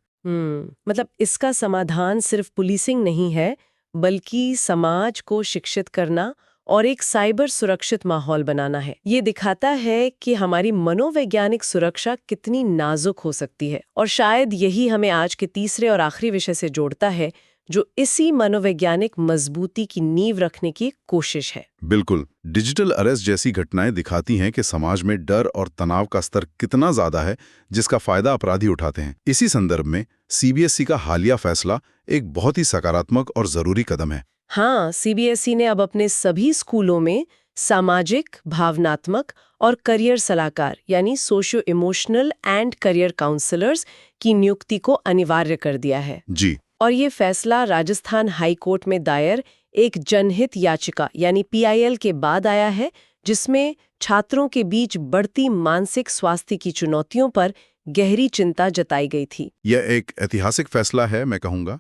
S1: मतलब इसका समाधान सिर्फ पुलिसिंग नहीं है, बल्कि समाज को शिक्षित करना और एक साइबर सुरक्षित माहौल बनाना है। ये दिखाता है कि हमारी मनोवैज्ञानिक सुरक्षा कितनी नाजुक हो सकती है, और शायद यही हमें आज के तीसरे और आखिरी विषय से जोड़ता है, जो इसी मनोवैज्ञानिक मजबूती की नींव रखने की कोशिश है।
S2: बिल्कुल, डिजिटल अरेस्ट जैसी घटनाएं दिखाती हैं कि समाज में डर और तनाव का स्तर कितना ज्यादा है, जिसका फायदा अपराधी उठाते हैं। इसी संदर्भ में CBSE का हालिया फैसला एक बहुत ही सकारात्मक और जरूरी कदम है।
S1: हाँ, CBSE ने अब अपने सभी स्कूलों में सामाजिक, भावनात्मक और करियर सलाहकार यानी socio emotional and career counsellors की नियुक्ति को अनिवार्य कर दिया है।
S2: जी।
S1: और ये फैसला राजस्थान हाई कोर्ट में दायर एक जनहित याचिका यानी PIL के बाद आया है, जिसमें छात्रों के बीच बढ़ती मानसिक स्वास्थ्य की चुनौतियों पर गहरी चिंता जताई गई थी।
S2: यह एक ऐतिहासिक फैसला है, मैं कहूँगा,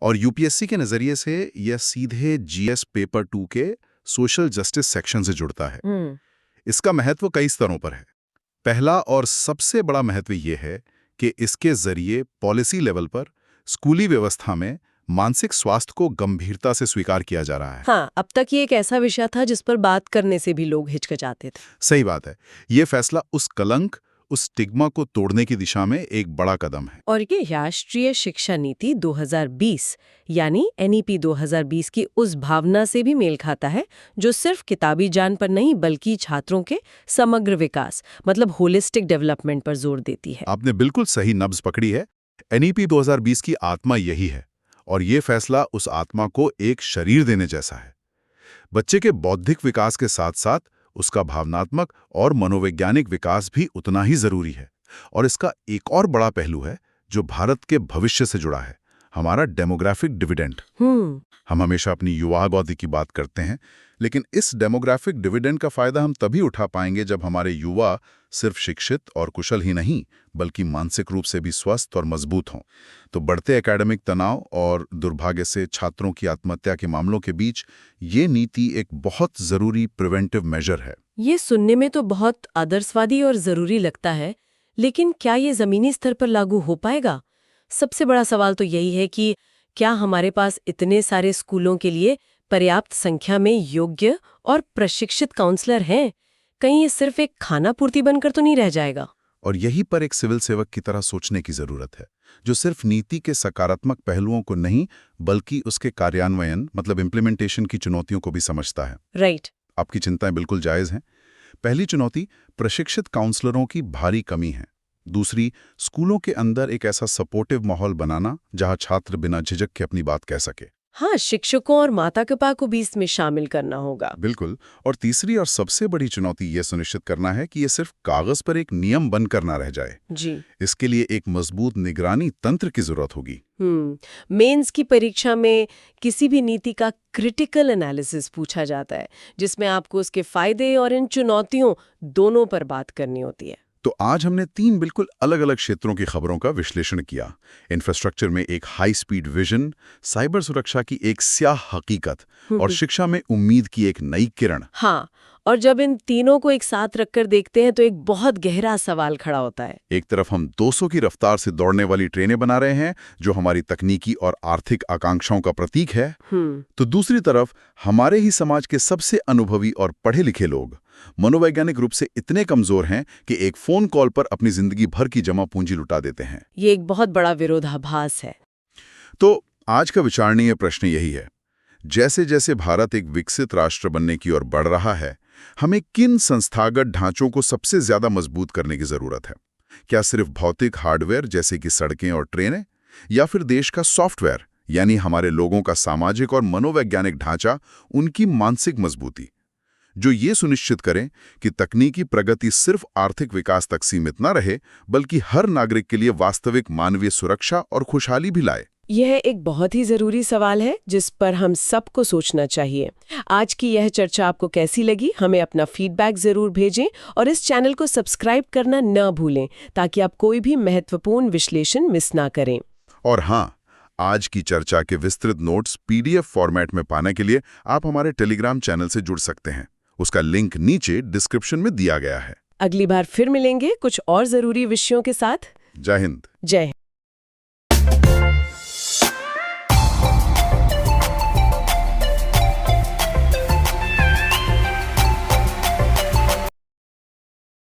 S2: और UPSC के नजरिए से यह सीधे GS पेपर 2 के सोशल जस्टिस सेक्शन से जुड़ता है। इसका महत्व कई स्तरों पर है। पहला और सबसे बड़ा महत्व ये है कि इसके जरिए पॉलिसी लेवल पर स्कूली व्यवस्था में मानसिक स्वास्थ्य को गंभीरता से स्वीकार किया जा रहा है।
S1: हाँ, अब तक ये एक ऐसा विषय था जिस पर बात करने से भी लोग हिचकिचाते थे।
S2: सही बात है। ये फैसला उस कलंक, उस स्टिग्मा को तोड़ने की दिशा में एक बड़ा कदम है।
S1: और ये राष्ट्रीय शिक्षा नीति 2020 यानी NEP 2020 की उस भावना से भी मेल खाता है, जो सिर्फ किताबी ज्ञान पर नहीं बल्कि छात्रों के समग्र विकास मतलब होलिस्टिक डेवलपमेंट पर जोर देती है।
S2: आपने बिल्कुल सही नब्ज पकड़ी है। NEP 2020 की आत्मा यही है, और ये फैसला उस आत्मा को एक शरीर देने जैसा है। बच्चे के बौद्धिक विकास के साथ साथ उसका भावनात्मक और मनोवैज्ञानिक विकास भी उतना ही जरूरी है। और इसका एक और बड़ा पहलू है जो भारत के भविष्य से जुड़ा है, हमारा डेमोग्राफिक डिविडेंड। हम हमेशा अपनी युवा आबादी की बात करते हैं, लेकिन इस डेमोग्राफिक डिविडेंड का फायदा हम तभी उठा पाएंगे जब हमारे युवा सिर्फ शिक्षित और कुशल ही नहीं बल्कि मानसिक रूप से भी स्वस्थ और मजबूत हों। तो बढ़ते एकेडमिक तनाव और दुर्भाग्य से छात्रों की आत्महत्या के मामलों के बीच ये नीति एक बहुत जरूरी प्रिवेंटिव मेजर है।
S1: ये सुनने में तो बहुत आदर्शवादी और जरूरी लगता है, लेकिन क्या ये जमीनी स्तर पर लागू हो पाएगा? सबसे बड़ा सवाल तो यही है कि क्या हमारे पास इतने सारे स्कूलों के लिए पर्याप्त संख्या में योग्य और प्रशिक्षित काउंसलर हैं? कहीं ये सिर्फ एक खाना पूर्ति बनकर तो नहीं रह जाएगा?
S2: और यहीं पर एक सिविल सेवक की तरह सोचने की जरूरत है, जो सिर्फ नीति के सकारात्मक पहलुओं को नहीं बल्कि उसके कार्यान्वयन मतलब इम्प्लीमेंटेशन की चुनौतियों को भी समझता है।
S1: राइट।
S2: आपकी चिंताएं बिल्कुल जायज हैं। पहली चुनौती प्रशिक्षित काउंसलरों की भारी कमी है। दूसरी, स्कूलों के अंदर एक ऐसा सपोर्टिव माहौल बनाना जहां छात्र बिना झिझक के अपनी बात कह सके।
S1: हाँ, शिक्षकों और माता पिता को भी इसमें शामिल करना होगा।
S2: बिल्कुल। और तीसरी और सबसे बड़ी चुनौती यह सुनिश्चित करना है कि यह सिर्फ कागज पर एक नियम बनकर ना रह जाए।
S1: जी।
S2: इसके लिए एक मजबूत निगरानी तंत्र की जरूरत होगी।
S1: मेंस की परीक्षा में किसी भी नीति का क्रिटिकल एनालिसिस पूछा जाता है, जिसमें आपको उसके फायदे और इन चुनौतियों दोनों पर बात करनी होती है।
S2: तो आज हमने 3 बिल्कुल अलग अलग क्षेत्रों की खबरों का विश्लेषण किया। इंफ्रास्ट्रक्चर में एक हाई स्पीड विजन, साइबर सुरक्षा की एक स्याह हकीकत और शिक्षा में उम्मीद की एक नई किरण।
S1: हाँ, और जब इन तीनों को एक साथ रखकर देखते हैं तो एक बहुत गहरा सवाल खड़ा होता है।
S2: एक तरफ हम 200 की रफ्तार से दौड़ने वाली ट्रेनें बना रहे हैं जो हमारी तकनीकी और आर्थिक आकांक्षाओं का प्रतीक है, तो दूसरी तरफ हमारे ही समाज के सबसे अनुभवी और पढ़े लिखे लोग मनोवैज्ञानिक रूप से इतने कमजोर हैं कि एक फोन कॉल पर अपनी जिंदगी भर की जमा पूंजी लुटा देते हैं।
S1: ये एक बहुत बड़ा विरोधाभास है।
S2: तो आज का विचारणीय प्रश्न यही है, जैसे जैसे भारत एक विकसित राष्ट्र बनने की ओर बढ़ रहा है, हमें किन संस्थागत ढांचों को सबसे ज्यादा मजबूत करने की जरूरत है? क्या सिर्फ भौतिक हार्डवेयर जैसे कि सड़कें और ट्रेनें, या फिर देश का सॉफ्टवेयर यानी हमारे लोगों का सामाजिक और मनोवैज्ञानिक ढांचा, उनकी मानसिक मजबूती, जो ये सुनिश्चित करें कि तकनीकी प्रगति सिर्फ आर्थिक विकास तक सीमित न रहे बल्कि हर नागरिक के लिए वास्तविक मानवीय सुरक्षा और खुशहाली भी लाए?
S1: यह एक बहुत ही जरूरी सवाल है जिस पर हम सबको सोचना चाहिए। आज की यह चर्चा आपको कैसी लगी? हमें अपना फीडबैक जरूर भेजें और इस चैनल को सब्सक्राइब करना न भूलें ताकि आप कोई भी महत्वपूर्ण विश्लेषण मिस ना करें।
S2: और हाँ, आज की चर्चा के विस्तृत नोट्स PDF फॉर्मेट में पाने के लिए आप हमारे टेलीग्राम चैनल से जुड़ सकते हैं। उसका लिंक नीचे डिस्क्रिप्शन में दिया गया है।
S1: अगली बार फिर मिलेंगे कुछ और जरूरी विषयों के साथ।
S2: जय हिंद।
S1: जय हिंद।